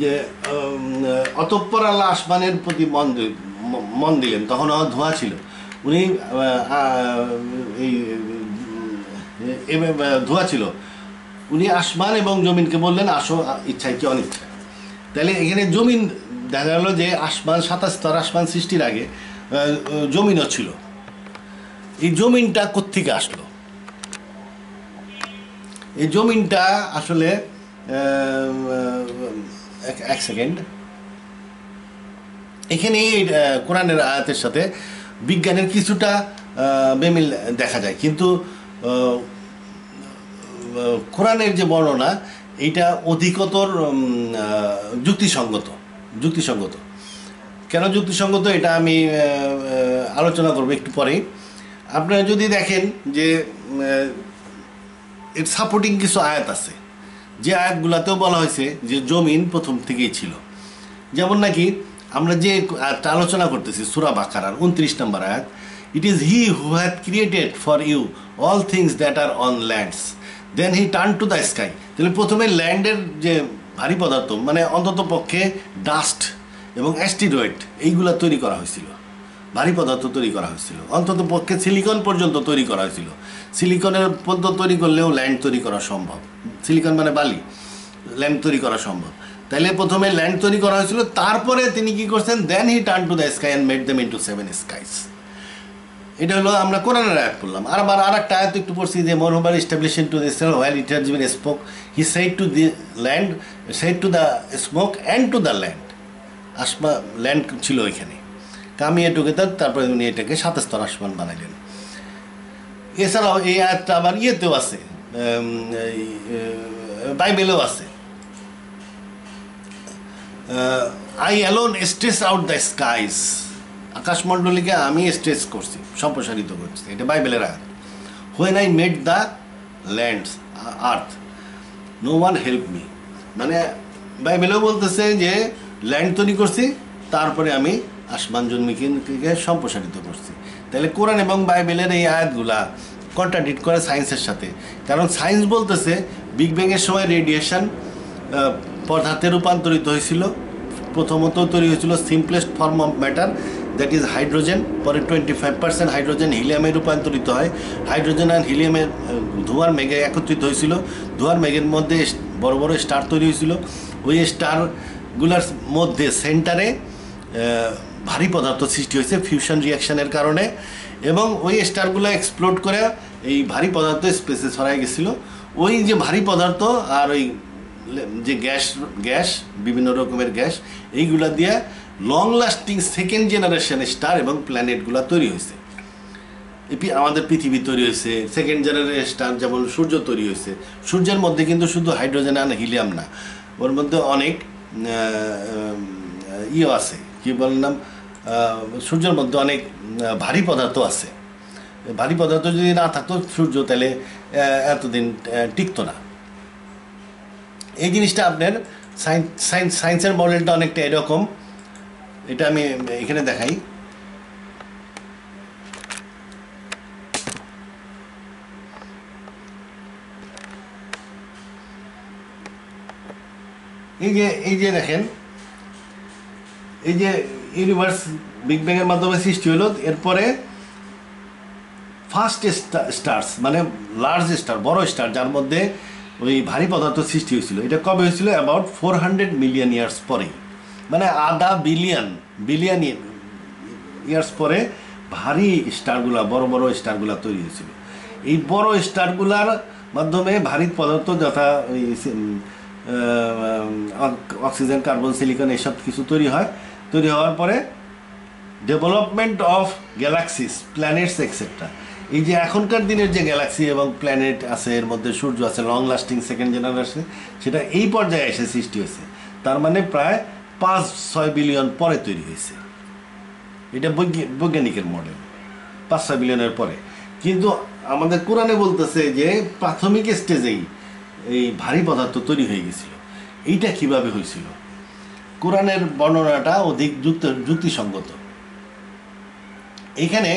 যে অতঃপর আল্লাহ আসমানের প্রতি মন দিলেন, তখন ধোঁয়া ছিল। উনি এই ধোঁয়া ছিল, উনি আসমান এবং জমিনকে বললেন আসো ইচ্ছায় কি অনিচ্ছায়। তাহলে এখানে জমিন দেখা গেল যে আসমান 27 স্তর আসমান সৃষ্টির আগে জমিনও ছিল। এই জমিনটা কোত্থেকে আসলো? এই জমিনটা আসলে এক সেকেন্ড, এখানে এই কোরআনের আয়াতের সাথে বিজ্ঞানের কিছুটা বেমিল দেখা যায়, কিন্তু কোরআনের যে বর্ণনা এইটা অধিকতর যুক্তিসঙ্গত। কেন যুক্তিসঙ্গত এটা আমি আলোচনা করবো একটু পরেই। আপনারা যদি দেখেন যে এর সাপোর্টিং কিছু আয়াত আছে, যে আয়াতগুলোতেও বলা হয়েছে যে জমিন প্রথম থেকেই ছিল। যেমন নাকি আমরা যে আয়াতটা আলোচনা করতেছি সূরা বাকারার 29 নম্বর আয়াত, it is he who have created for you all things that are on lands then he turn to the sky. তাহলে প্রথমে ল্যান্ডের যে ভারী পদার্থ, মানে অন্তত পক্ষে ডাস্ট এবং অ্যাস্টিরয়েড, এইগুলা তৈরি করা হয়েছিল, ভারী পদার্থ তৈরি করা হয়েছিল। অন্তত পক্ষে সিলিকন পর্যন্ত তৈরি করা হয়েছিল। সিলিকনের পর্যন্ত তৈরি করলেও ল্যান্ড তৈরি করা সম্ভব। সিলিকন মানে বালি, ল্যান্ড তৈরি করা সম্ভব। তাইলে প্রথমে ল্যান্ড তৈরি করা হয়েছিল, তারপরে তিনি কি করছেন? Then he turn to the sky and made them into 7 skies। এটা হলো আমরা কোরআনের আয়াত পড়লাম। আর একটা আয়াত একটু পড়ছি যে moreover establishing to this while it has been spoke he said to the land, said to the smoke and to the land. Land ছিল ওইখানে, কামিয়ে টুগেদার, তারপরে উনি এটাকে 7 স্তর আসমান বানাইলেন। এছাড়াও এই আয়াতটা আবার ইয়েতেও আছে, বাইবেলেও আছে, I alone stretch out the skies, আকাশমণ্ডলীকে আমি স্ট্রেচ করছি, সম্প্রসারিত করছি। এটা বাইবেলের আয়াত। When I made the lands earth no one help me, মানে বাইবেলেও বলতেছে যে ল্যান্ড তৈরি করছি, তারপরে আমি আসমান জন্মিকে সম্প্রসারিত করছি। তাহলে কোরআন এবং বাইবেলের এই আয়াতগুলা কন্ট্রাডিক্ট করে সায়েন্সের সাথে। কারণ সায়েন্স বলতেছে বিগ ব্যাংয়ের সময় রেডিয়েশন পদার্থে রূপান্তরিত হয়েছিল, প্রথমত তৈরি হয়েছিল simplest form of matter, that is hydrogen. পরে 25% হাইড্রোজেন হিলিয়ামে রূপান্তরিত হয়। হাইড্রোজেন আর হিলিয়ামের ধোঁয়ার মেঘে একত্রিত হয়েছিল। ধোঁয়ার মেঘের মধ্যে বড় বড় স্টার তৈরি হয়েছিল। ওই স্টারগুলার মধ্যে সেন্টারে ভারী পদার্থ সৃষ্টি হয়েছে ফিউশন রিয়াকশানের কারণে, এবং ওই স্টারগুলো এক্সপ্লোড করে এই ভারী পদার্থ স্পেসে ছড়াই গেছিলো। ওই যে ভারী পদার্থ আর ওই যে গ্যাস বিভিন্ন রকমের গ্যাস, এইগুলা দিয়ে long lasting second generation star এবং প্ল্যানেটগুলো তৈরি হয়েছে। আমাদের পৃথিবী তৈরি হয়েছে, সেকেন্ড জেনারেশন স্টার যেমন সূর্য তৈরি হয়েছে। সূর্যের মধ্যে কিন্তু শুধু হাইড্রোজেন আর হিলিয়াম না, ওর মধ্যে অনেক ইয়ে আছে, কি বললাম, সূর্যের মধ্যে অনেক ভারী পদার্থ আছে। ভারী পদার্থ যদি না থাকতো সূর্য, তাহলে এতদিন টিকতো না। এই জিনিসটা আপনার সায়েন্সের মডেলটা অনেকটা এরকম। এটা আমি এখানে দেখাই। এই যে দেখেন, এই যে ইউনিভার্স বিগ ব্যাং এর মাধ্যমে সৃষ্টি হলো। এরপরে ফার্স্ট স্টার্স মানে লার্জ স্টার, বড় স্টার, যার মধ্যে ওই ভারী পদার্থ সৃষ্টি হয়েছিল, এটা কবে হয়েছিল? অ্যাবাউট 400 মিলিয়ন ইয়ার্স পরেই, মানে আধা বিলিয়ন ইয়ার্স পরে ভারী স্টারগুলা, বড় বড় স্টারগুলা তৈরি হয়েছিল। এই বড় স্টারগুলার মাধ্যমে ভারী পদার্থ যথা ওই অক্সিজেন, কার্বন, সিলিকন এসব কিছু তৈরি হয়। তৈরি হওয়ার পরে development of galaxies, planets etcetera. এই যে এখনকার দিনের যে গ্যালাক্সি এবং প্ল্যানেট আছে, এর মধ্যে সূর্য আছে, লং লাস্টিং সেকেন্ড জেনারেশন, সেটা এই পর্যায়ে এসে সৃষ্টি হয়েছে। তার মানে প্রায় 5-6 বিলিয়ন পরে তৈরি হয়েছে। এটা বৈজ্ঞানিকের মডেল, 5-6 বিলিয়নের পরে। কিন্তু আমাদের কোরআনে বলতেছে যে প্রাথমিক স্টেজেই এই ভারী পদার্থ তৈরি হয়ে গেছিল। এইটা কিভাবে হয়েছিল? কোরআনের বর্ণনাটা অধিক যুক্তিসঙ্গত। এইখানে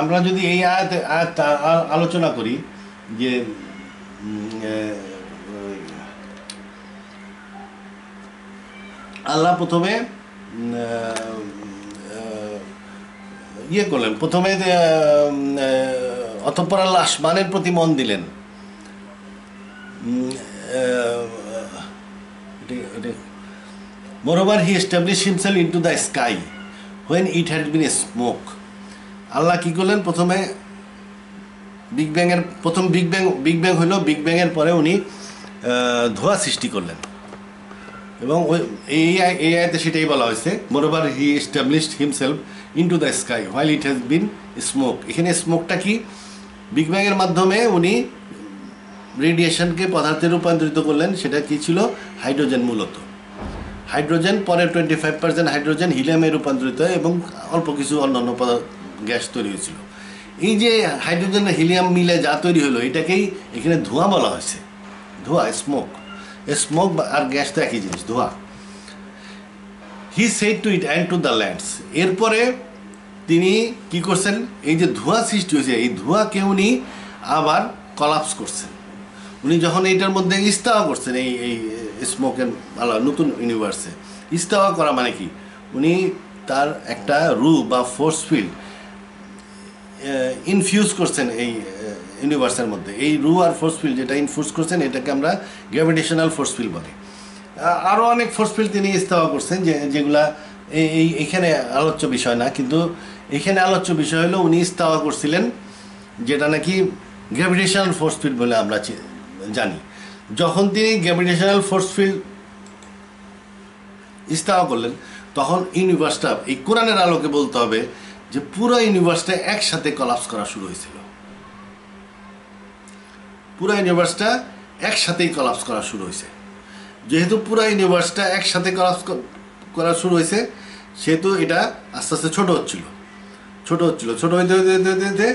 আমরা যদি এই আয়াতটা আলোচনা করি যে আল্লাহ প্রথমে ইয়ে করলেন, প্রথমে অতঃপর আল্লাহ আসমানের প্রতি মন দিলেন। Moreover, he established himself into the sky when it had been smoke. আল্লাহ কি করলেন? প্রথমে বিগ ব্যাং হইল, বিগ ব্যাংয়ের পরে উনি ধোঁয়া সৃষ্টি করলেন, এবং এই আয়াতে সেটাই বলা হয়েছে, moreover he established himself into the sky while it has been smoke. এখানে স্মোকটা কি? বিগ ব্যাংয়ের মাধ্যমে উনি রেডিয়েশনকে পদার্থে রূপান্তরিত করলেন। সেটা কি ছিল? হাইড্রোজেন। মূলত হাইড্রোজেন, পরে 25% হাইড্রোজেন হিলিয়ামে রূপান্তরিত হয় এবং অল্প কিছু অন্যান্য গ্যাস তৈরি হয়েছিল। এই যে হাইড্রোজেন আর হিলিয়াম মিলে যা তৈরি হলো, এটাকেই এখানে ধোঁয়া বলা হয়েছে। ধোঁয়া, স্মোক আর গ্যাস তো একই জিনিস, ধোঁয়া। He said to it and to the lands. এরপরে তিনি কি করছেন? এই যে ধোঁয়া সৃষ্টি হয়েছে, এই ধোঁয়াকে উনি আবার কলাপস করছেন। উনি যখন এইটার মধ্যে ইস্তাওয়া করছেন, এই স্মোকের নতুন ইউনিভার্সে ইস্তাওয়া করা মানে কি? উনি তার একটা রু বা ফোর্স ফিল্ড ইনফিউজ করছেন এই ইউনিভার্সের মধ্যে। এই রু আর ফোর্স ফিল্ড যেটা ইনফিউজ করছেন, এটাকে আমরা গ্র্যাভিটেশনাল ফোর্স ফিল্ড বলি। আরও অনেক ফোর্স ফিল্ড তিনি ইস্তাওয়া করছেন, যেগুলা এইখানে আলোচ্য বিষয় না। কিন্তু এখানে আলোচ্য বিষয় হলো উনি ইস্তাওয়া করছিলেন যেটা নাকি গ্র্যাভিটেশনাল ফোর্স ফিল্ড বলে আমরা জানি। যখন তিনি গ্র্যাভিটেশনাল ফোর্স ফিল্ড ইস্তাওয়া করলেন, তখন ইউনিভার্সটা, এই কোরআনের আলোকে বলতে হবে যে পুরো ইউনিভার্সটা একসাথে কলাপস করা শুরু হয়েছিল। পুরো ইউনিভার্সটা একসাথেই কলাপস করা শুরু হয়েছে। যেহেতু পুরো ইউনিভার্সটা একসাথে কলাপস করা শুরু হয়েছে, সেহেতু এটা আস্তে আস্তে ছোট হচ্ছিল। ছোট হইতে হইতে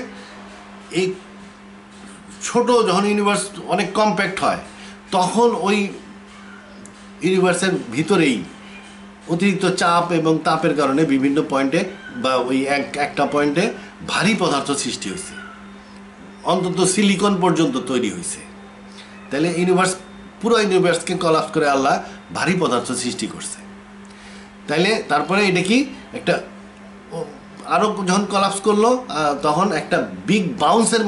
এই ছোট যখন ইউনিভার্স অনেক কম্প্যাক্ট হয়, তখন ওই ইউনিভার্সের ভিতরেই অতিরিক্ত চাপ এবং তাপের কারণে বিভিন্ন পয়েন্টে বা ওই একটা পয়েন্টে ভারী পদার্থ সৃষ্টি হয়েছে, অন্তত সিলিকন পর্যন্ত তৈরি হয়েছে। তাহলে পুরো ইউনিভার্সকে কলাপস করে আল্লাহ ভারী পদার্থ সৃষ্টি করছে। তাইলে তারপরে এটা কি একটা আরও যখন কলাপস করলো তখন একটা বিগ বাউন্সের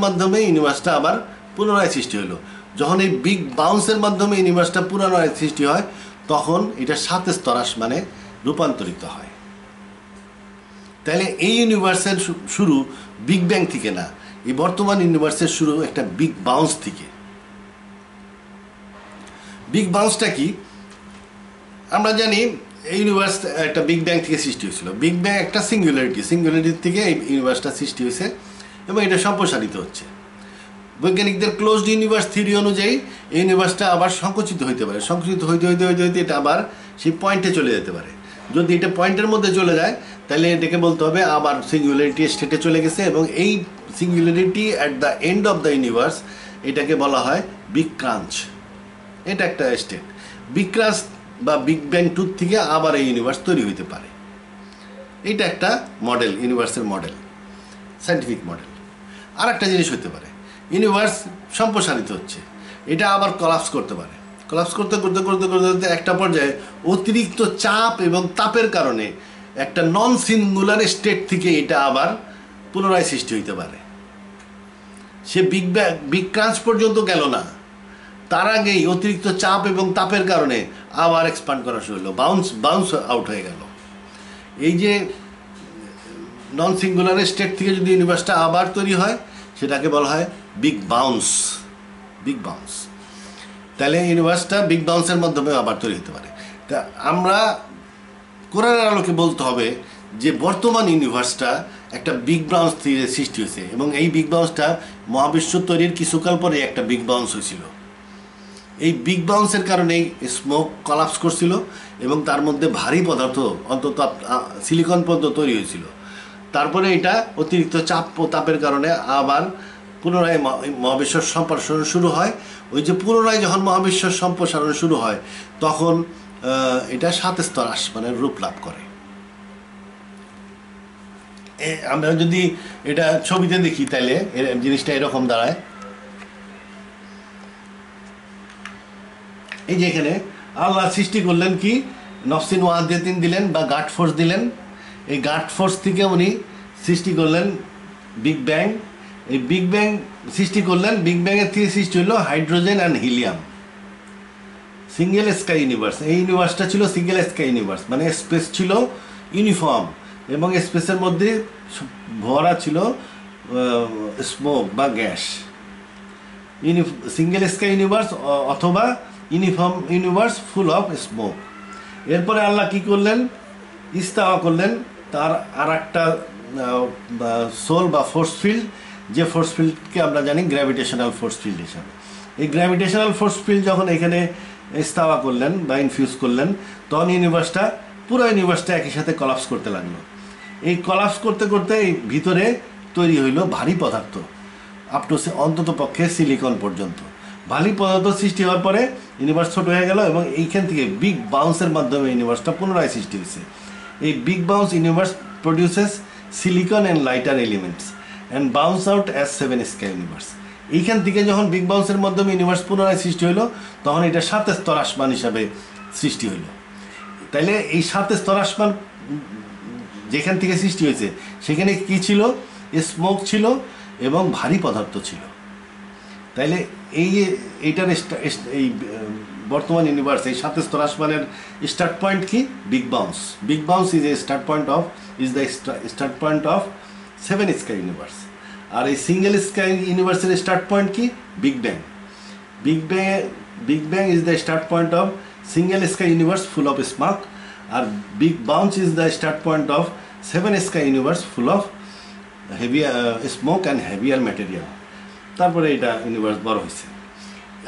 মাধ্যমে ইউনিভার্সটা আবার পুনরায় সৃষ্টি হলো। যখন এই বিগ বাউন্সের মাধ্যমে ইউনিভার্সটা পুনরায় সৃষ্টি হয় তখন এটা 7 স্তর মানে রূপান্তরিত হয়। তাহলে এই ইউনিভার্সের শুরু বিগ ব্যাং থেকে না, এই বর্তমান ইউনিভার্সের শুরু একটা বিগ বাউন্স থেকে। বিগ বাউন্সটা কি আমরা জানি, এই ইউনিভার্স একটা বিগ ব্যাং থেকে সৃষ্টি হয়েছিল। বিগ ব্যাং একটা সিঙ্গুলারিটি থেকে এই ইউনিভার্সটা সৃষ্টি হয়েছে এবং এটা সম্প্রসারিত হচ্ছে। বৈজ্ঞানিকদের ক্লোজড ইউনিভার্স থিওরি অনুযায়ী এই ইউনিভার্সটা আবার সংকুচিত হইতে পারে, সংকুচিত হইতে এটা আবার সেই পয়েন্টে চলে যেতে পারে। যদি এটা পয়েন্টের মধ্যে চলে যায় তাহলে এটাকে বলতে হবে আবার সিঙ্গুলারিটি স্টেটে চলে গেছে, এবং এই singularity at the end of the universe এটাকে বলা হয় বিগ ক্রাঞ্চ। এটা একটা স্টেট। বিগ ক্রাঞ্চ বা বিগ ব্যাং টুথ থেকে আবার এই ইউনিভার্স তৈরি হইতে পারে। এটা একটা মডেল, ইউনিভার্সের মডেল, সায়েন্টিফিক মডেল। আর একটা জিনিস হতে পারে, ইউনিভার্স সম্প্রসারিত হচ্ছে, এটা আবার কলাপস করতে পারে। কলাপস করতে একটা পর্যায়ে অতিরিক্ত চাপ এবং তাপের কারণে একটা নন সিঙ্গুলার স্টেট থেকে এটা আবার পুনরায় সৃষ্টি হইতে পারে। সে বিগ ক্রাঞ্চ পর্যন্ত গেল না, তার আগেই অতিরিক্ত চাপ এবং তাপের কারণে আবার এক্সপান্ড করা শুরু হলো, বাউন্স আউট হয়ে গেল। এই যে নন সিঙ্গুলার স্টেট থেকে যদি ইউনিভার্সটা আবার তৈরি হয় সেটাকে বলা হয় বিগ বাউন্স। তাহলে ইউনিভার্সটা বিগ বাউন্সের মাধ্যমে আবার তৈরি হতে পারে। তা আমরা কোরআনের আলোকে বলতে হবে যে বর্তমান ইউনিভার্সটা একটা বিগ বাউন্স থেকে সৃষ্টি হয়েছে, এবং এই বিগ বাউন্সটা মহাবিশ্ব তৈরির কিছুকাল পরে একটা বিগ বাউন্স হয়েছিল। এই বিগ বাউন্সের কারণেই স্মোক কলাপস করছিল এবং তার মধ্যে ভারী পদার্থ অন্তত সিলিকন পর্যন্ত তৈরি হয়েছিল। তারপরে এটা অতিরিক্ত চাপ ও তাপের কারণে আবার পুনরায় মহাবিশ্বের সম্প্রসারণ শুরু হয়। ওই যে পুনরায় যখন মহাবিশ্বের সম্প্রসারণ শুরু হয় তখন এটা 7 স্তর মানে রূপ লাভ করে। আমরা যদি এটা ছবিতে দেখি তাহলে জিনিসটা এরকম দাঁড়ায়। এই যে এখানে আল্লাহ সৃষ্টি করলেন কি, নফসিন ওয়াহিদাতিন দিলেন বা গাড ফোর্স দিলেন। এই গাড ফোর্স থেকে উনি সৃষ্টি করলেন বিগ ব্যাং। এই বিগ ব্যাং সৃষ্টি করলেন, বিগ ব্যাংয়ের থেকে সৃষ্টি হলো hydrogen and helium. Single sky universe, এই ইউনিভার্সটা ছিল সিঙ্গেল স্কাই ইউনিভার্স, মানে স্পেস ছিল ইউনিফর্ম এবং স্পেসের মধ্যে ভরা ছিল স্মোক বা গ্যাস। সিঙ্গেল স্কাই ইউনিভার্স অথবা uniform universe full of smoke. এরপরে আল্লাহ কি করলেন, ইস্তাওয়া করলেন তার আর একটা সোল বা ফোর্স ফিল্ড, যে ফোর্স ফিল্ডকে আমরা জানি গ্র্যাভিটেশনাল ফোর্স ফিল্ড হিসাবে। এই গ্র্যাভিটেশনাল ফোর্স ফিল্ড যখন এখানে ইস্তাওয়া করলেন বা ইনফিউজ করলেন তখন পুরো ইউনিভার্সটা একই সাথে কলাপস করতে লাগলো। এই কলাপস করতে এই ভিতরে তৈরি হইল ভারী পদার্থ, আপ টু অন্তত পক্ষে সিলিকন পর্যন্ত। ভারী পদার্থ সৃষ্টি হওয়ার পরে ইউনিভার্স ছোট হয়ে গেল এবং এইখান থেকে বিগ বাউন্সের মাধ্যমে ইউনিভার্সটা পুনরায় সৃষ্টি হয়েছে। এই big bounce universe produces silicon and lighter elements and bounce out as 7 sky universe. এইখান থেকে যখন বিগ বাউন্সের মাধ্যমে ইউনিভার্স পুনরায় সৃষ্টি হলো তখন এটা 7 স্তর আসমান হিসাবে সৃষ্টি হইল। তাইলে এই 7 স্তর আসমান যেখান থেকে সৃষ্টি হয়েছে সেখানে কি ছিল, স্মোক ছিল এবং ভারী পদার্থ ছিল। তাইলে এইটার এই বর্তমান ইউনিভার্স, এই 7 স্তর আসমানের স্টার্ট পয়েন্ট কি, big bounce. Big bounce is the start point of 7 sky universe. আর এই সিঙ্গেল স্কাই ইউনিভার্সের স্টার্ট পয়েন্ট কি, big bang. Big bang is the start point of single sky universe full of smoke, আর big bounce is the start point of 7 sky universe full of smoke and heavier material. তারপরে এটা ইউনিভার্স বড় হয়েছে।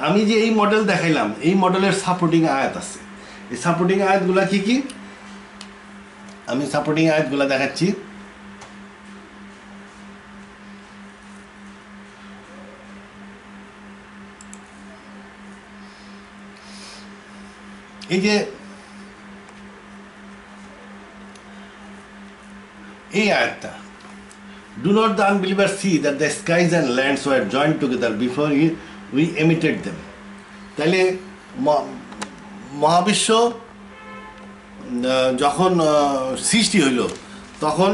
আমি যে এই মডেল দেখাইলাম, এই মডেলের সাপোর্টিং আয়াত আছে। এই সাপোর্টিং আয়াতগুলা কি কি, আমি সাপোর্টিং আয়াতগুলা দেখাচ্ছি। এই যে এই আয়াতটা, do not the unbelievers see that the skies and lands were joined together before we emitted them? তাহলে মহাবিশ্ব যখন সৃষ্টি হইল তখন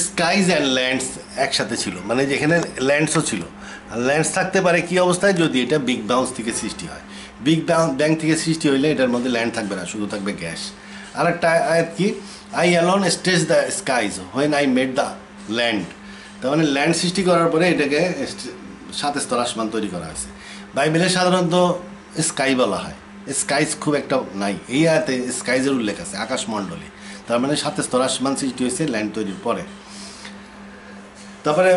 স্কাইজ অ্যান্ড ল্যান্ডস একসাথে ছিল, মানে যেখানে ল্যান্ডসও ছিল। আর ল্যান্ডস থাকতে পারে কি অবস্থায়, যদি এটা বিগ বাউন্স থেকে সৃষ্টি হয়। বিগ ব্যাং থেকে সৃষ্টি হইলে এটার মধ্যে ল্যান্ড থাকবে না, শুধু থাকবে গ্যাস। আর একটা আয়াত কি, I alone stage the skies when I made the land. তার মানে ল্যান্ড সৃষ্টি করার পরে এটাকে 7 স্তর আসমান তৈরি করা হয়েছে। বাইবেলে সাধারণত স্কাই বলা হয়, স্কাইজ খুব একটা নাই। এই আয়াতে স্কাইজের উল্লেখ আছে, আকাশমণ্ডলী। তার মানে 7 স্তর আসমান সৃষ্টি হয়েছে ল্যান্ড তৈরির পরে। তারপরে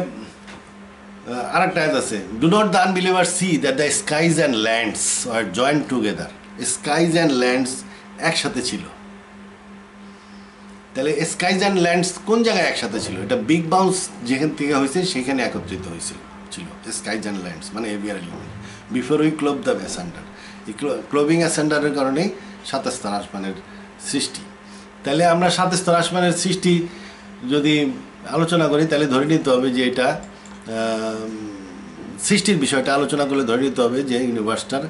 আর একটা আয়াত আছে, do not the unbeliever see that the skies and lands are joint together. Skies and lands একসাথে ছিল। তাহলে স্কাইজ অ্যান্ড ল্যান্ডস কোন জায়গায় একসাথে ছিল? এটা বিগ বাউন্স যেখান থেকে হয়েছে সেখানে একত্রিত হয়েছিল ছিল স্কাইজ অ্যান্ড ল্যান্ডস, মানে heavier element before we clove the asunder. এই ক্লোবিং অ্যাসেন্ডারের কারণেই 7 স্তর আসমানের সৃষ্টি। তাহলে আমরা 7 স্তর আসমানের সৃষ্টি যদি আলোচনা করি তাহলে ধরে নিতে হবে যে এটা সৃষ্টির বিষয়টা আলোচনা করলে ধরে নিতে হবে যে ইউনিভার্সটার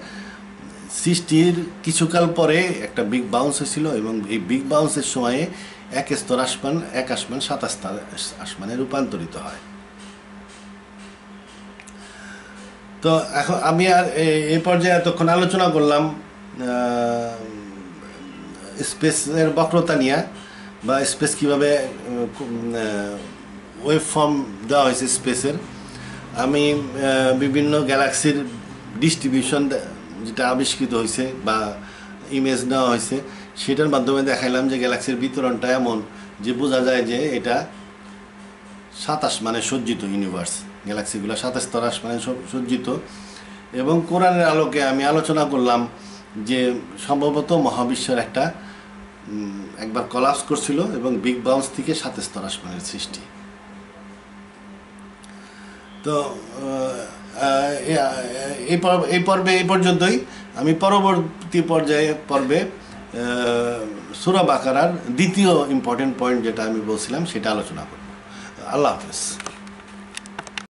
সৃষ্টির কিছুকাল পরে একটা বিগ বাউন্স হয়েছিল, এবং এই বিগ বাউন্সের সময়ে এক আসমান 7 স্তর আসমানে রূপান্তরিত হয়। তো এখন আমি আর এই পর্যায়ে এতক্ষণ আলোচনা করলাম স্পেসের বক্রতা নিয়ে, বা স্পেস কীভাবে ওয়েভ ফর্ম দেওয়া হয়েছে স্পেসের। আমি বিভিন্ন গ্যালাক্সির ডিস্ট্রিবিউশন যেটা আবিষ্কৃত হয়েছে বা ইমেজ নেওয়া হয়েছে সেটার মাধ্যমে দেখাইলাম যে গ্যালাক্সির বিতরণটা এমন যে বোঝা যায় যে এটা 7 আসমানে সজ্জিত ইউনিভার্স। গ্যালাক্সিগুলো 7 স্তর আসমানে সজ্জিত। এবং কোরআনের আলোকে আমি আলোচনা করলাম যে সম্ভবত মহাবিশ্বের একবার কলাপস করছিল এবং বিগ বাউন্স থেকে 7 স্তর আসমানের সৃষ্টি। তো এই পর্বে এই পর্যন্তই। আমি পরবর্তী পর্বে সূরা বাকারার দ্বিতীয় ইম্পর্টেন্ট পয়েন্ট যেটা আমি বলছিলাম সেটা আলোচনা করব। আল্লাহ হাফেজ।